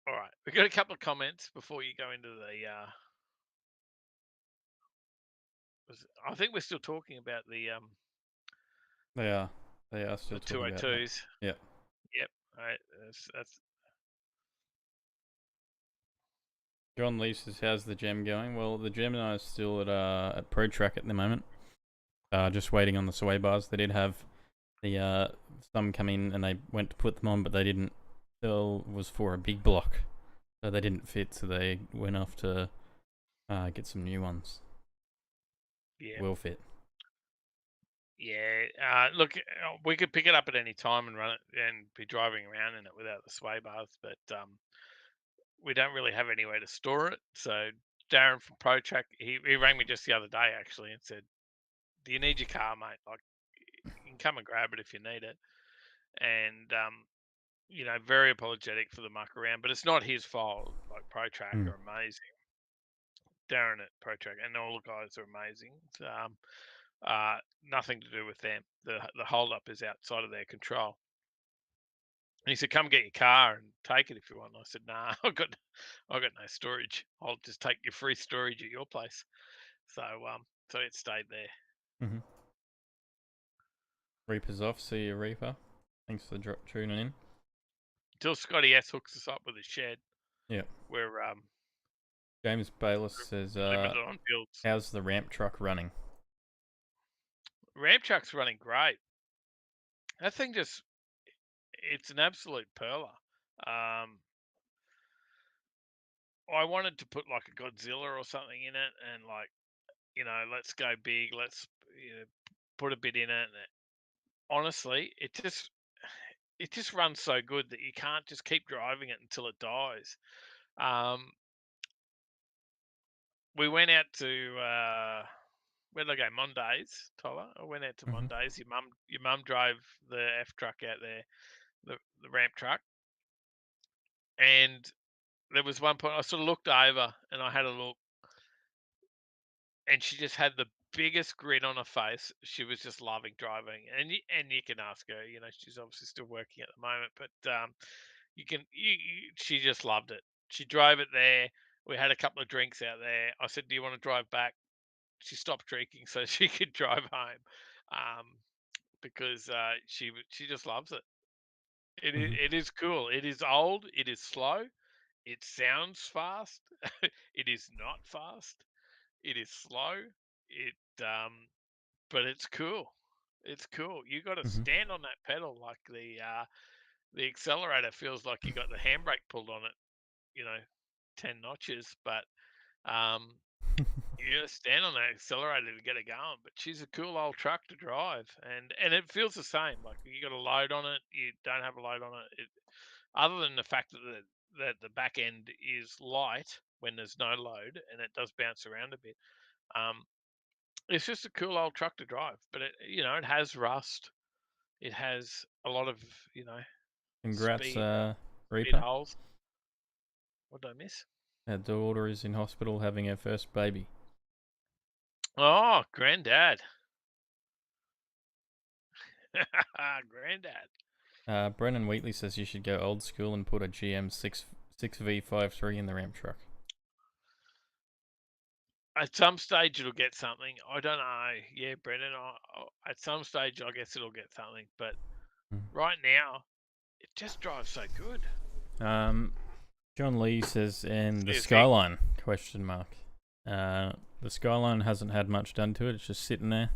All right, we've got a couple of comments before you go into the. I think we're still talking about the. They are. They are still the talking about that. 202s. Yep. Yep. Right. That's John Lee says, "How's the gem going?" Well, the Gemini is still at Pro Track at the moment. Just waiting on the sway bars. They did have the some come in and they went to put them on, but they didn't. Still was for a big block, so they didn't fit. So they went off to get some new ones. yeah. Will fit. Yeah. Look, we could pick it up at any time and run it and be driving around in it without the sway bars, but we don't really have anywhere to store it. So Darren from Pro Track, he rang me just the other day actually and said, "Do you need your car, mate? Like, you can come and grab it if you need it." And very apologetic for the muck around, but it's not his fault. Like, Pro Track are amazing. Darren at Pro Track and all the guys are amazing. Nothing to do with them. The hold up is outside of their control. And he said, "Come get your car and take it if you want." And I said, "Nah, I've got no storage. I'll just take your free storage at your place." So it stayed there. Mm-hmm. Reaper's off. See you, Reaper. Thanks for tuning in. Until Scotty S hooks us up with a shed. Yeah. We're James Bayless says, limited on builds. "How's the ramp truck running?" Ramp truck's running great. That thing it's an absolute perler. I wanted to put like a Godzilla or something in it and let's go big, let's put a bit in it. And honestly, it just runs so good that you can't just keep driving it until it dies. We went out to where did I go? Mondays, Tyler. I went out to Mondays. Your mum drove the F truck out there, the ramp truck, and there was one point I sort of looked over and I had a look, and she just had the biggest grin on her face. She was just loving driving, and you can ask her. She's obviously still working at the moment, but she just loved it. She drove it there. We had a couple of drinks out there. I said, "Do you want to drive back?" She stopped drinking so she could drive home, because she just loves it. It is cool. It is old. It is slow. It sounds fast. It is not fast. It is slow. It but it's cool. It's cool. You got to stand on that pedal like the accelerator feels like you got the handbrake pulled on it. 10 notches, but you got to stand on that accelerator to get it going. But she's a cool old truck to drive, and it feels the same. Like, you got a load on it. You don't have a load on it. Other than the fact that the back end is light when there's no load and it does bounce around a bit. It's just a cool old truck to drive, but it has rust. It has a lot of Congrats, speed Reaper. holes. What did I miss? Our daughter is in hospital having her first baby. Oh, granddad. Granddad. Brennan Wheatley says you should go old school and put a GM 6V53 in the ramp truck. At some stage it'll get something. I don't know. Yeah, Brennan. At some stage I guess it'll get something, but right now it just drives so good. John Lee says, and the Skyline, question mark. The Skyline hasn't had much done to it. It's just sitting there.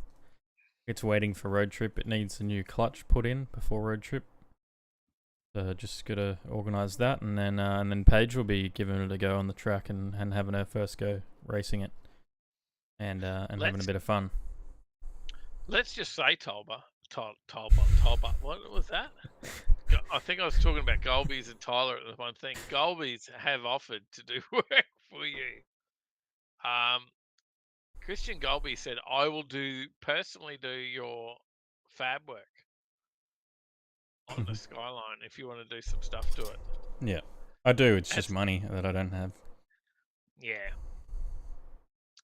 It's waiting for road trip. It needs a new clutch put in before road trip. So just got to organise that, and then Paige will be giving it a go on the track and having her first go racing it, and having a bit of fun. Let's just say Tolba. What was that? I think I was talking about Golby's and Tyler at the one thing. Golby's have offered to do work for you. Christian Golby said, "I will personally do your fab work on the Skyline if you want to do some stuff to it." Yeah, I do. It's just money that I don't have. Yeah.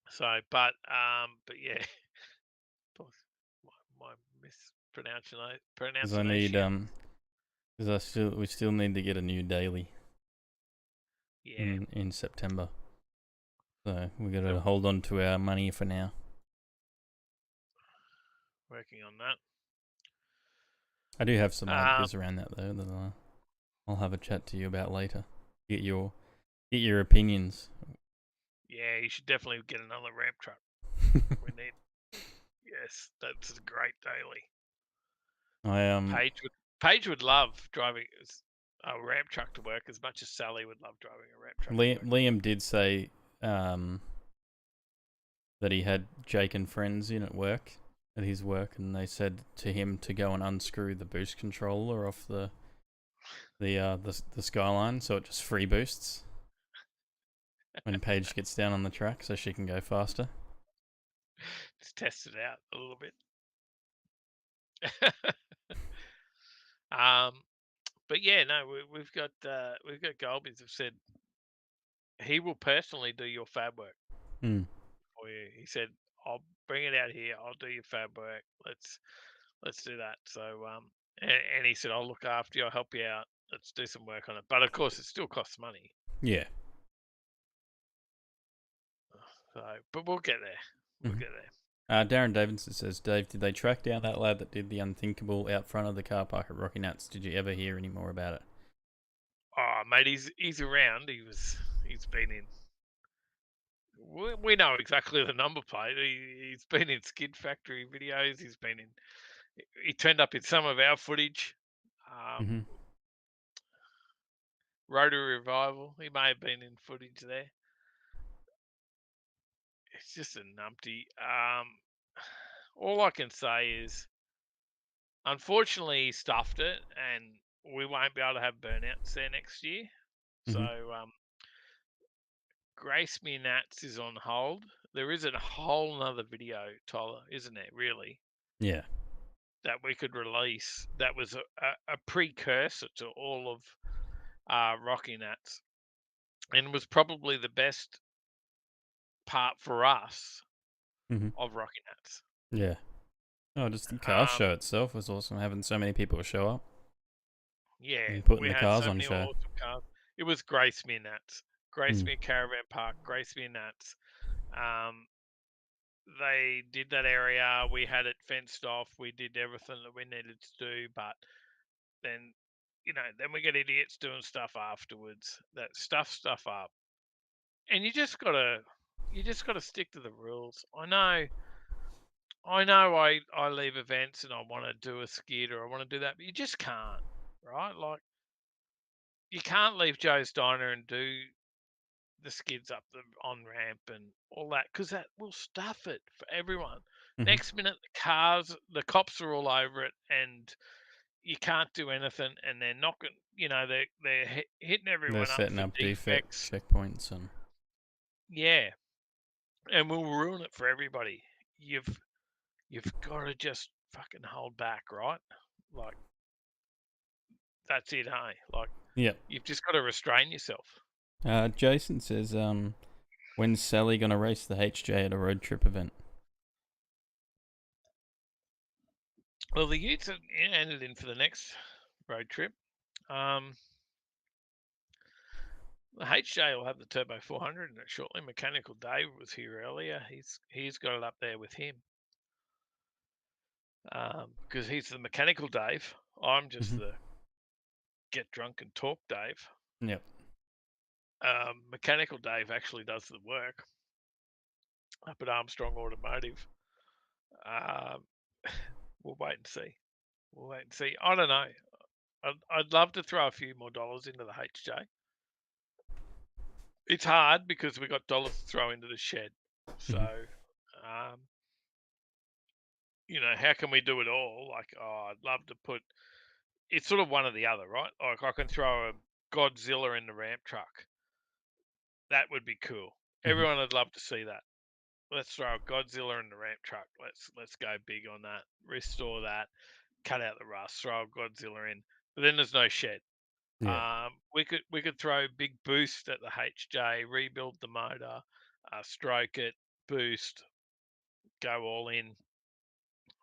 So, but yeah, my mispronunciation. Because I need because we still need to get a new daily. Yeah. In September. So we got to hold on to our money for now. Working on that. I do have some ideas around that though that I'll have a chat to you about later. Get your opinions. Yeah, you should definitely get another ramp truck. We need. Yes, that's a great daily. Paige would love driving a ramp truck to work as much as Sally would love driving a ramp truck. Liam did say that he had Jake and friends in at his work, and they said to him to go and unscrew the boost controller off the Skyline, so it just free boosts when Paige gets down on the track, so she can go faster. Just test it out a little bit. But yeah, no, we've got Golbies have said he will personally do your fab work for you. He said, "I'll bring it out here. I'll do your fab work. Let's do that." So and he said, "I'll look after you. I'll help you out. Let's do some work on it." But of course, it still costs money. Yeah. So, but we'll get there. We'll get there. Darren Davidson says, Dave, did they track down that lad that did the unthinkable out front of the car park at Rocky Nuts? Did you ever hear any more about it? Oh, mate, he's around. He's been in. We know exactly the number plate. He's been in Skid Factory videos. He turned up in some of our footage. Rotary Revival. He may have been in footage there. It's just a numpty. All I can say is, unfortunately, he stuffed it, and we won't be able to have burnouts there next year. So, Grace Me Nats is on hold. There is a whole nother video, Tyler, isn't it, really? Yeah. That we could release that was a precursor to all of Rocky Nats, and was probably the best part for us of Rocky Nats. Yeah. Oh, just the car show itself was awesome, having so many people show up. Yeah, and putting we the had cars so on many show. awesome cars. It was Grace Me Nats, Grace Me Caravan Park, Grace Me Nats. They did that area. We had it fenced off. We did everything that we needed to do, but then, then we get idiots doing stuff afterwards that stuff up, and you just gotta stick to the rules. I know. I leave events and I want to do a skid or I want to do that, but you just can't, right? Like, you can't leave Joe's Diner and do the skids up the on ramp and all that, because that will stuff it for everyone. Next minute, the cops are all over it, and you can't do anything, and they're knocking. They're hitting everyone They're up setting for up defects. checkpoints and Yeah, and we'll ruin it for everybody. You've got to just fucking hold back, right? Like, that's it, hey? Like, you've just got to restrain yourself. Jason says, when's Sally going to race the HJ at a road trip event? Well, the Utes are ended in for the next road trip. The HJ will have the Turbo 400 in it shortly. Mechanical Dave was here earlier. He's got it up there with him. Because he's the Mechanical Dave. I'm just the get drunk and talk Dave. Yep. Mechanical Dave actually does the work up at Armstrong Automotive. We'll wait and see. I don't know. I'd love to throw a few more dollars into the HJ. It's hard because we got dollars to throw into the shed. So, how can we do it all? Like, I'd love to put. It's sort of one or the other, right? Like, I can throw a Godzilla in the ramp truck. That would be cool. Everyone would love to see that. Let's throw a Godzilla in the ramp truck. Let's go big on that. Restore that. Cut out the rust. Throw a Godzilla in. But then there's no shed. Yeah. We could throw big boost at the HJ, rebuild the motor, stroke it, boost, go all in.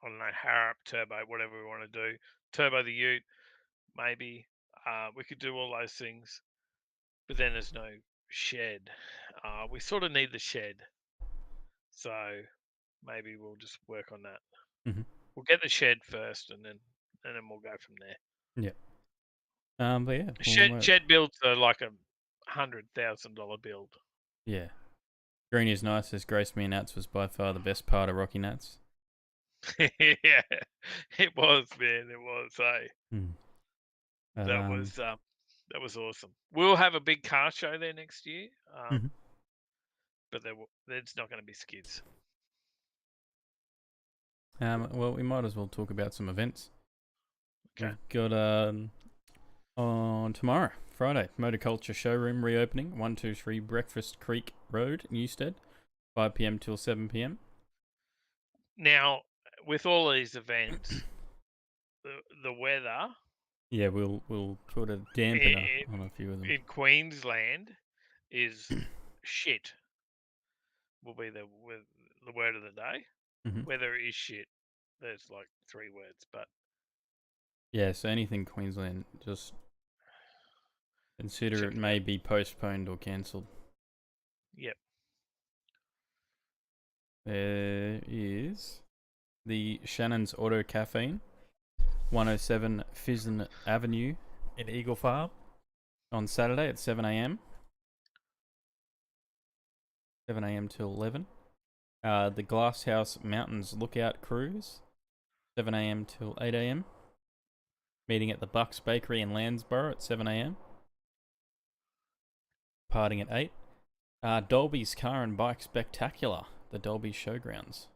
I don't know, Harrop, turbo, whatever we want to do. Turbo the Ute, maybe. We could do all those things, but then there's no shed. We sort of need the shed, so maybe we'll just work on that. We'll get the shed first, and then then we'll go from there. Yeah. But yeah. Shed builds are like $100,000 build. Yeah. Green is nice. Says Grace Me Nats was by far the best part of Rocky Nats. Yeah, it was, man. It was. That was awesome. We'll have a big car show there next year, but there's not going to be skids. Well, we might as well talk about some events. Okay. We've got on tomorrow, Friday, Motorculture Showroom reopening, 123 Breakfast Creek Road, Newstead, 5 p.m. till 7 p.m. Now, with all these events, the weather. Yeah, we'll put a dampener on a few of them. In Queensland, is shit. Will be the word of the day. Weather is shit. There's like 3 words, but yeah. So anything Queensland, just consider it may be postponed or cancelled. Yep. There is the Shannon's Auto Caffeine, 107 Fison Avenue in Eagle Farm, on Saturday at 7 a.m. 7 a.m. till 11. The Glasshouse Mountains Lookout Cruise, 7 a.m. till 8 a.m. Meeting at the Bucks Bakery in Landsborough at 7 a.m. Parting at 8. Dolby's Car and Bike Spectacular, the Dolby Showgrounds.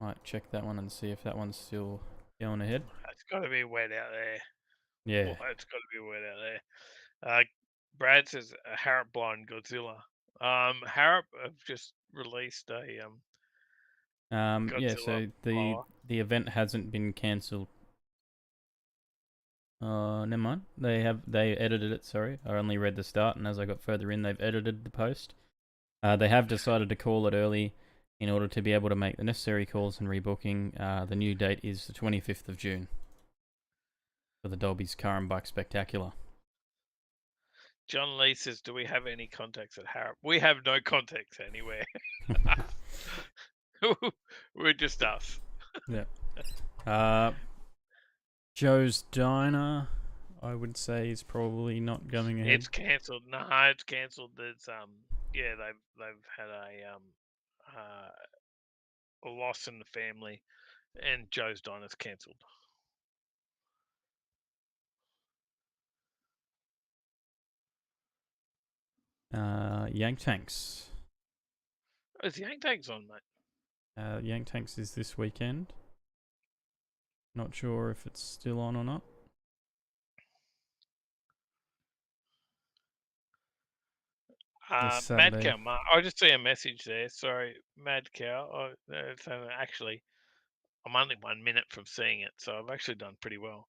Might check that one and see if that one's still going ahead. It's got to be wet out there. Yeah. Oh, it's got to be wet out there. Brad says Harrop Blind Godzilla. Harrop have just released a Godzilla. Yeah, so the event hasn't been cancelled. Never mind. They edited it, sorry. I only read the start, and as I got further in, they've edited the post. They have decided to call it early in order to be able to make the necessary calls and rebooking. The new date is the 25th of June for the Dolby's Car and Bike Spectacular. John Lee says, do we have any contacts at Harrop? We have no contacts anywhere. We're just us. Yeah. Joe's Diner, I would say, is probably not going ahead. It's cancelled. No, it's cancelled. There's yeah, they've had a loss in the family, and Joe's Diner's cancelled. Yank Tanks. Oh, is Yank Tanks on, mate? Yank Tanks is this weekend. Not sure if it's still on or not. Mad Cow, I just see a message there. Sorry, Mad Cow. Actually, I'm only 1 minute from seeing it, so I've actually done pretty well.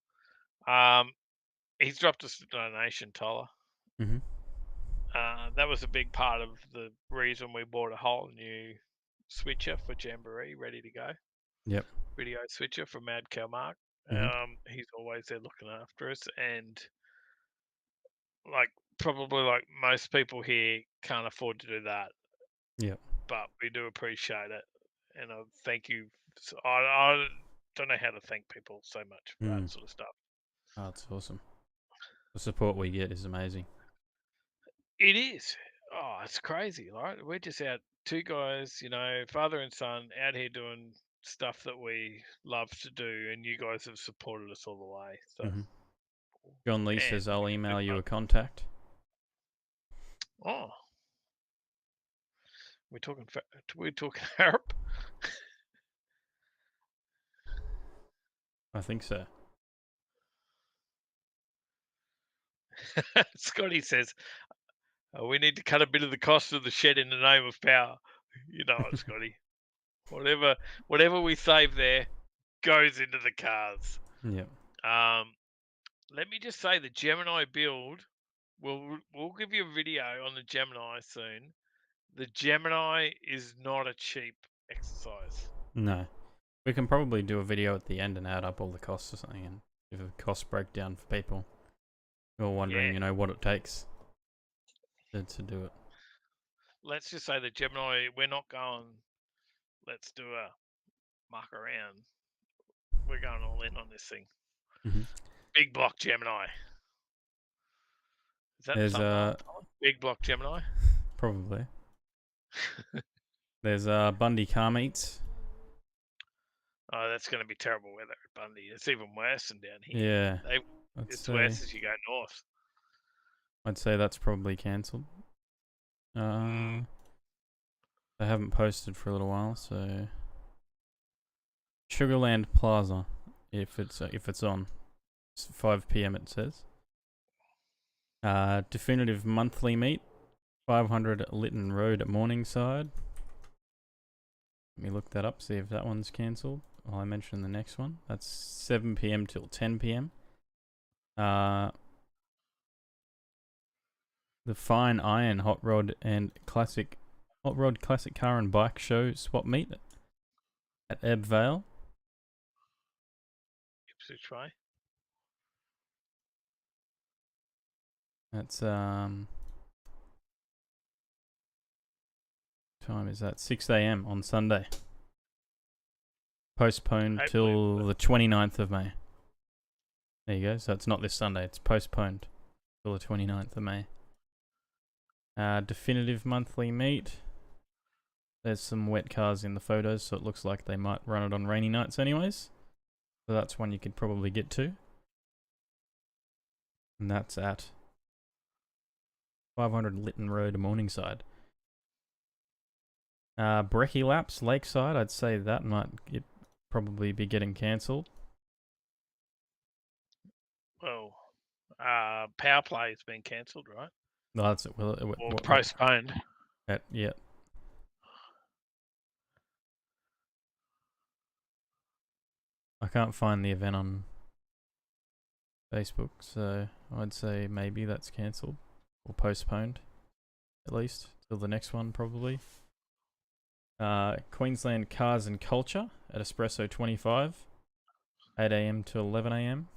He's dropped us a donation, Tyler. That was a big part of the reason we bought a whole new switcher for Jamboree, ready to go. Yep. Video switcher from Mad Cow Mark. He's always there looking after us, and probably like most people here can't afford to do that. Yep. But we do appreciate it, and I thank you. I don't know how to thank people so much for that sort of stuff. Oh, it's awesome. The support we get is amazing. It is. Oh, it's crazy, right? We're just out, 2 guys, father and son, out here doing stuff that we love to do, and you guys have supported us all the way. So, John Lee says, I'll email you a contact. Oh. We're talking Harrop? I think so. Scotty says, we need to cut a bit of the cost of the shed in the name of power. You know it, Scotty. Whatever we save there goes into the cars. Yep. Let me just say the Gemini build, we'll give you a video on the Gemini soon. The Gemini is not a cheap exercise. No. We can probably do a video at the end and add up all the costs or something and give a cost breakdown for people who are wondering, what it takes to do it. Let's just say the Gemini, we're not going, let's do a muck around. We're going all in on this thing. Mm-hmm. Big block Gemini. Is that There's Big block Gemini? probably. There's Bundy car meets. Oh, that's going to be terrible weather at Bundy. It's even worse than down here. Yeah. It's worse as you go north. I'd say that's probably cancelled. They haven't posted for a little while, so Sugarland Plaza, if it's on, it's 5 p.m. it says. Definitive monthly meet, 500 Lytton Road at Morningside. Let me look that up, see if that one's cancelled. I mentioned the next one. That's 7 p.m. till 10 p.m. The Fine Iron Hot Rod Classic Car and Bike Show swap meet at Ebb Vale. Ipswich Way. That's time is that? 6 a.m. on Sunday. Postponed till the 29th of May. There you go. So it's not this Sunday. It's postponed till the 29th of May. Definitive monthly meet. There's some wet cars in the photos, so it looks like they might run it on rainy nights anyways. So that's one you could probably get to. And that's at 500 Lytton Road, Morningside. Brekkie Laps, Lakeside, I'd say that might probably be getting cancelled. Well, Power Play has been cancelled, right? No, that's it. Or postponed. Yeah. I can't find the event on Facebook, so I'd say maybe that's cancelled or postponed, at least till the next one probably. Queensland Cars and Culture at Espresso 25, 8 a.m. to 11 a.m.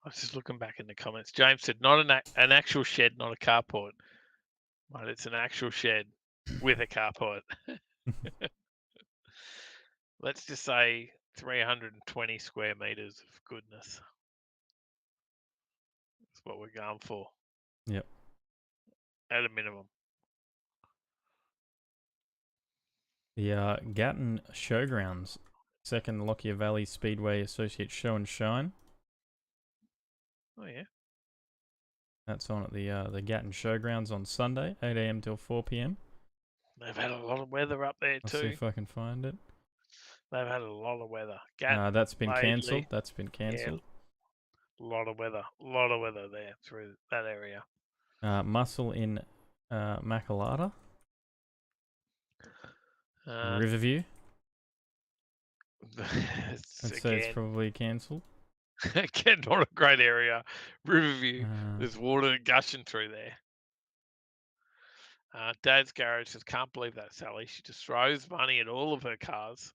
I was just looking back in the comments. James said, not an actual shed, not a carport. But it's an actual shed with a carport. Let's just say 320 square meters of goodness. That's what we're going for. Yep. At a minimum. The Gatton Showgrounds, second Lockyer Valley Speedway Associate Show and Shine. Oh yeah. That's on at the Gatton Showgrounds on Sunday, 8 a.m. till 4 p.m. They've had a lot of weather up there too. I'll see if I can find it. They've had a lot of weather. That's been cancelled. That's been cancelled. Yeah, a lot of weather. A lot of weather there through that area. Muscle in Makalata. Riverview. I'd say it's probably cancelled. Again, not a great area. Riverview. There's water gushing through there. Dad's garage says, can't believe that, Sally. She just throws money at all of her cars.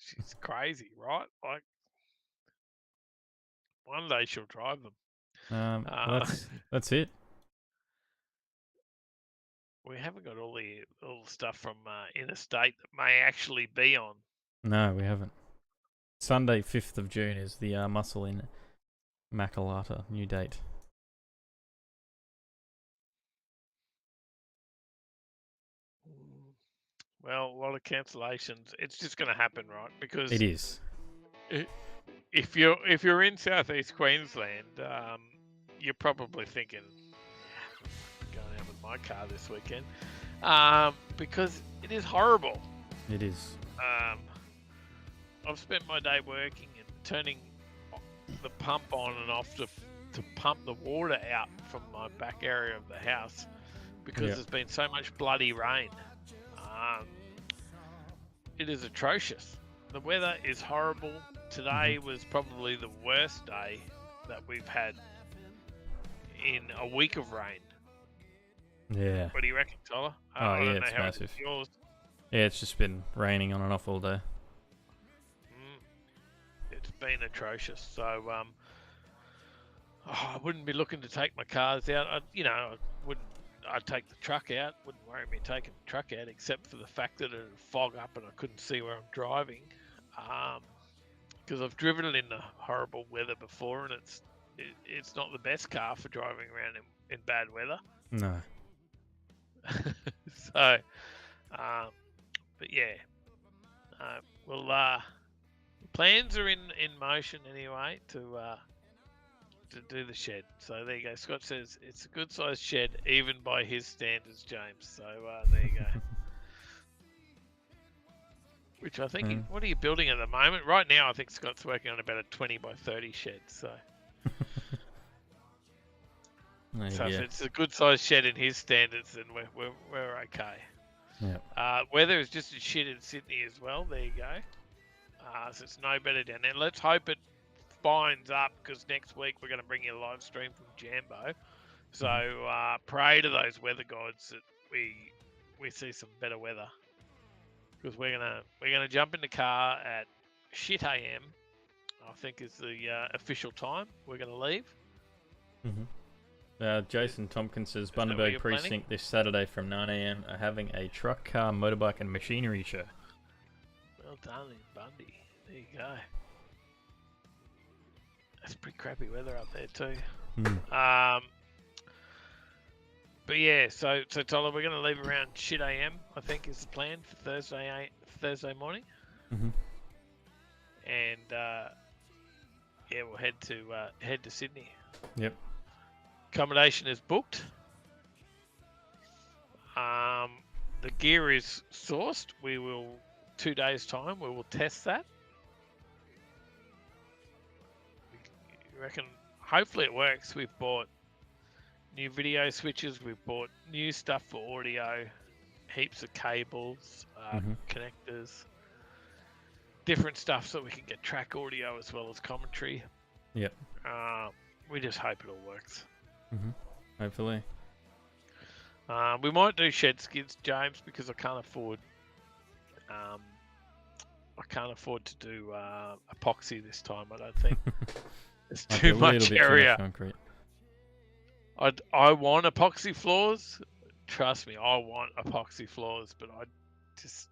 She's crazy, right? Like, one day she'll drive them. That's it. We haven't got all the stuff from interstate that may actually be on. No, we haven't. Sunday, 5th of June is the Muscle in Makalata, new date. Well, a lot of cancellations. It's just going to happen, right? Because it is. If you're in southeast Queensland, you're probably thinking, going out with my car this weekend, because it is horrible. It is. I've spent my day working and turning the pump on and off to pump the water out from my back area of the house because there's been so much bloody rain. It is atrocious. The weather is horrible. Today was probably the worst day that we've had in a week of rain. Yeah. What do you reckon, Tyler? Oh, yeah, it's massive. Yours. Yeah, it's just been raining on and off all day. It's been atrocious. So, I wouldn't be looking to take my cars out. I'd take the truck out. Wouldn't worry me taking the truck out, except for the fact that it'd fog up and I couldn't see where I'm driving. because I've driven it in the horrible weather before, and it's not the best car for driving around in bad weather. No. So, but yeah, plans are in motion anyway to do the shed. So there you go. Scott says it's a good sized shed, even by his standards, James. So there you go. Which I think, what are you building at the moment? Right now, I think Scott's working on about a 20 by 30 shed. So, if it's a good sized shed in his standards, then we're okay. Yeah. Weather is just as shit in Sydney as well. There you go. So it's no better down there. Let's hope it fines up, because next week we're going to bring you a live stream from Jambo. So pray to those weather gods that we see some better weather. Because we're gonna jump in the car at shit AM, I think is the official time we're gonna leave. Jason Tompkins says Bundaberg Precinct this Saturday from 9 AM are having a truck, car, motorbike, and machinery show. Well done, in Bundy. There you go. That's pretty crappy weather up there too. But yeah, so Tyler, we're going to leave around shit AM, I think is the plan for Thursday morning. And yeah, we'll head to Sydney. Yep. Accommodation is booked. The gear is sourced. We will 2 days time. We will test that. You reckon? Hopefully it works. We've bought new video switches, we've bought new stuff for audio, heaps of cables, connectors, different stuff so we can get track audio as well as commentary. Yep. We just hope it all works. Hopefully. We might do shed skids, James, because I can't afford to do epoxy this time, I don't think. There's too much area. Concrete. I want epoxy floors. Trust me, I want epoxy floors, but I just,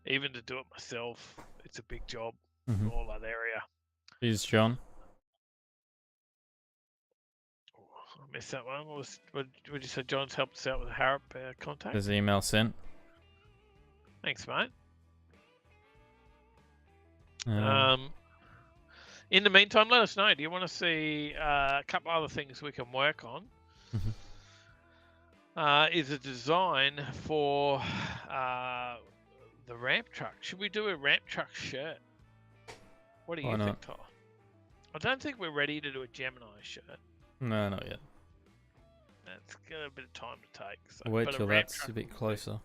even to do it myself, it's a big job for all that area. Here's John. I missed that one. What would you say? John's helped us out with a Harrop contact. There's email sent. Thanks, mate. In the meantime, let us know. Do you want to see a couple other things we can work on? Is a design for the ramp truck. Should we do a ramp truck shirt? What do you think, Tyler? I don't think we're ready to do a Gemini shirt. No, not yet. That's got a bit of time to take. So, wait till that's a bit closer.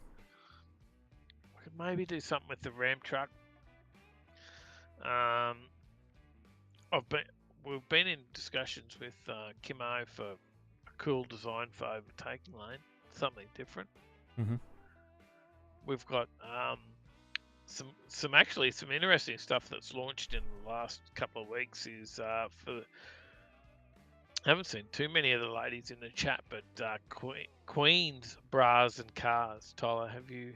We could maybe do something with the ramp truck. We've been in discussions with Kimo for a cool design for Overtaking Lane, something different. We've got some interesting stuff that's launched in the last couple of weeks. Is I haven't seen too many of the ladies in the chat, but Queen's Bras and Cars. Tyler, have you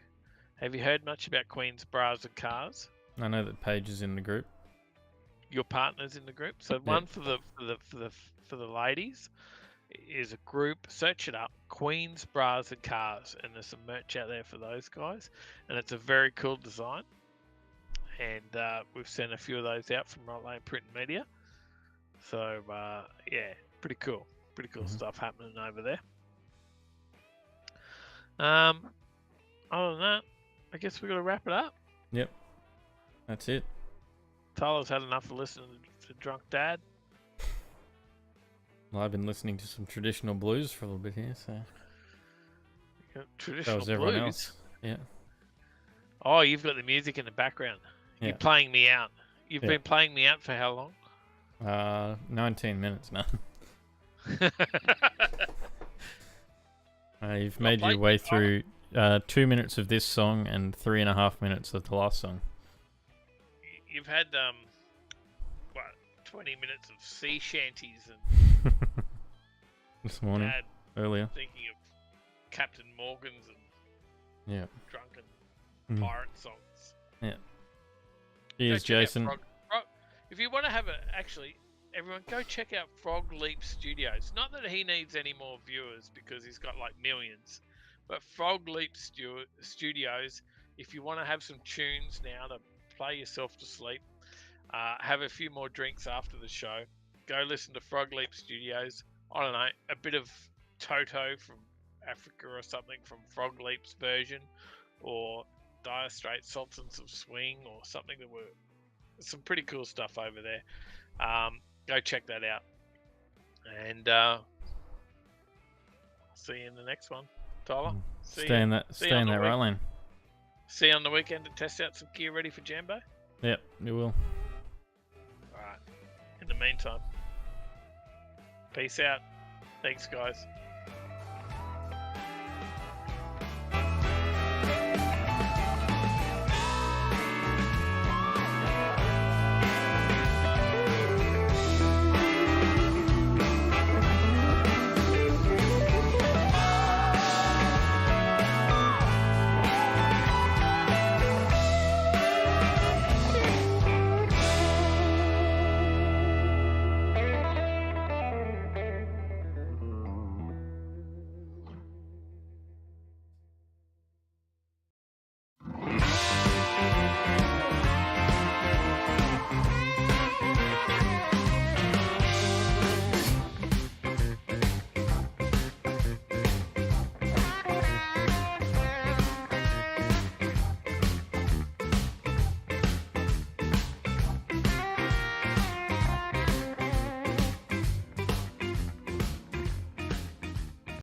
heard much about Queen's Bras and Cars? I know that Paige is in the group. Your partners in the group. So one for the ladies is a group. Search it up, Queen's Bras and Cars, and there's some merch out there for those guys, and it's a very cool design. And we've sent a few of those out from Right Lane Print and Media. So yeah, pretty cool stuff happening over there. Other than that, I guess we're gonna wrap it up. Yep, that's it. Tyler's had enough of listening to Drunk Dad. Well, I've been listening to some traditional blues for a little bit here, so. Traditional that was everyone blues? else. Yeah. Oh, you've got the music in the background. Yeah. You're playing me out. You've been playing me out for how long? 19 minutes now. You've made your way through 2 minutes of this song and 3.5 minutes of the last song. You've had 20 minutes of sea shanties and this morning, earlier. Thinking of Captain Morgan's and yeah, drunken pirate songs. Yeah. Cheers, Go check out Jason. If you want to have actually, everyone go check out Frog Leap Studios. Not that he needs any more viewers because he's got like millions, but Frog Leap Studios, if you want to have some tunes now to play yourself to sleep, have a few more drinks after the show, go listen to Frog Leap Studios. I don't know, a bit of Toto from Africa or something from Frog Leap's version, or Dire Straits Sultans of Swing or something. Some pretty cool stuff over there. Go check that out. And see you in the next one, Tyler. Stay in that right lane. See you on the weekend to test out some gear ready for Jambo. Yep, you will. Alright. In the meantime, peace out. Thanks, guys.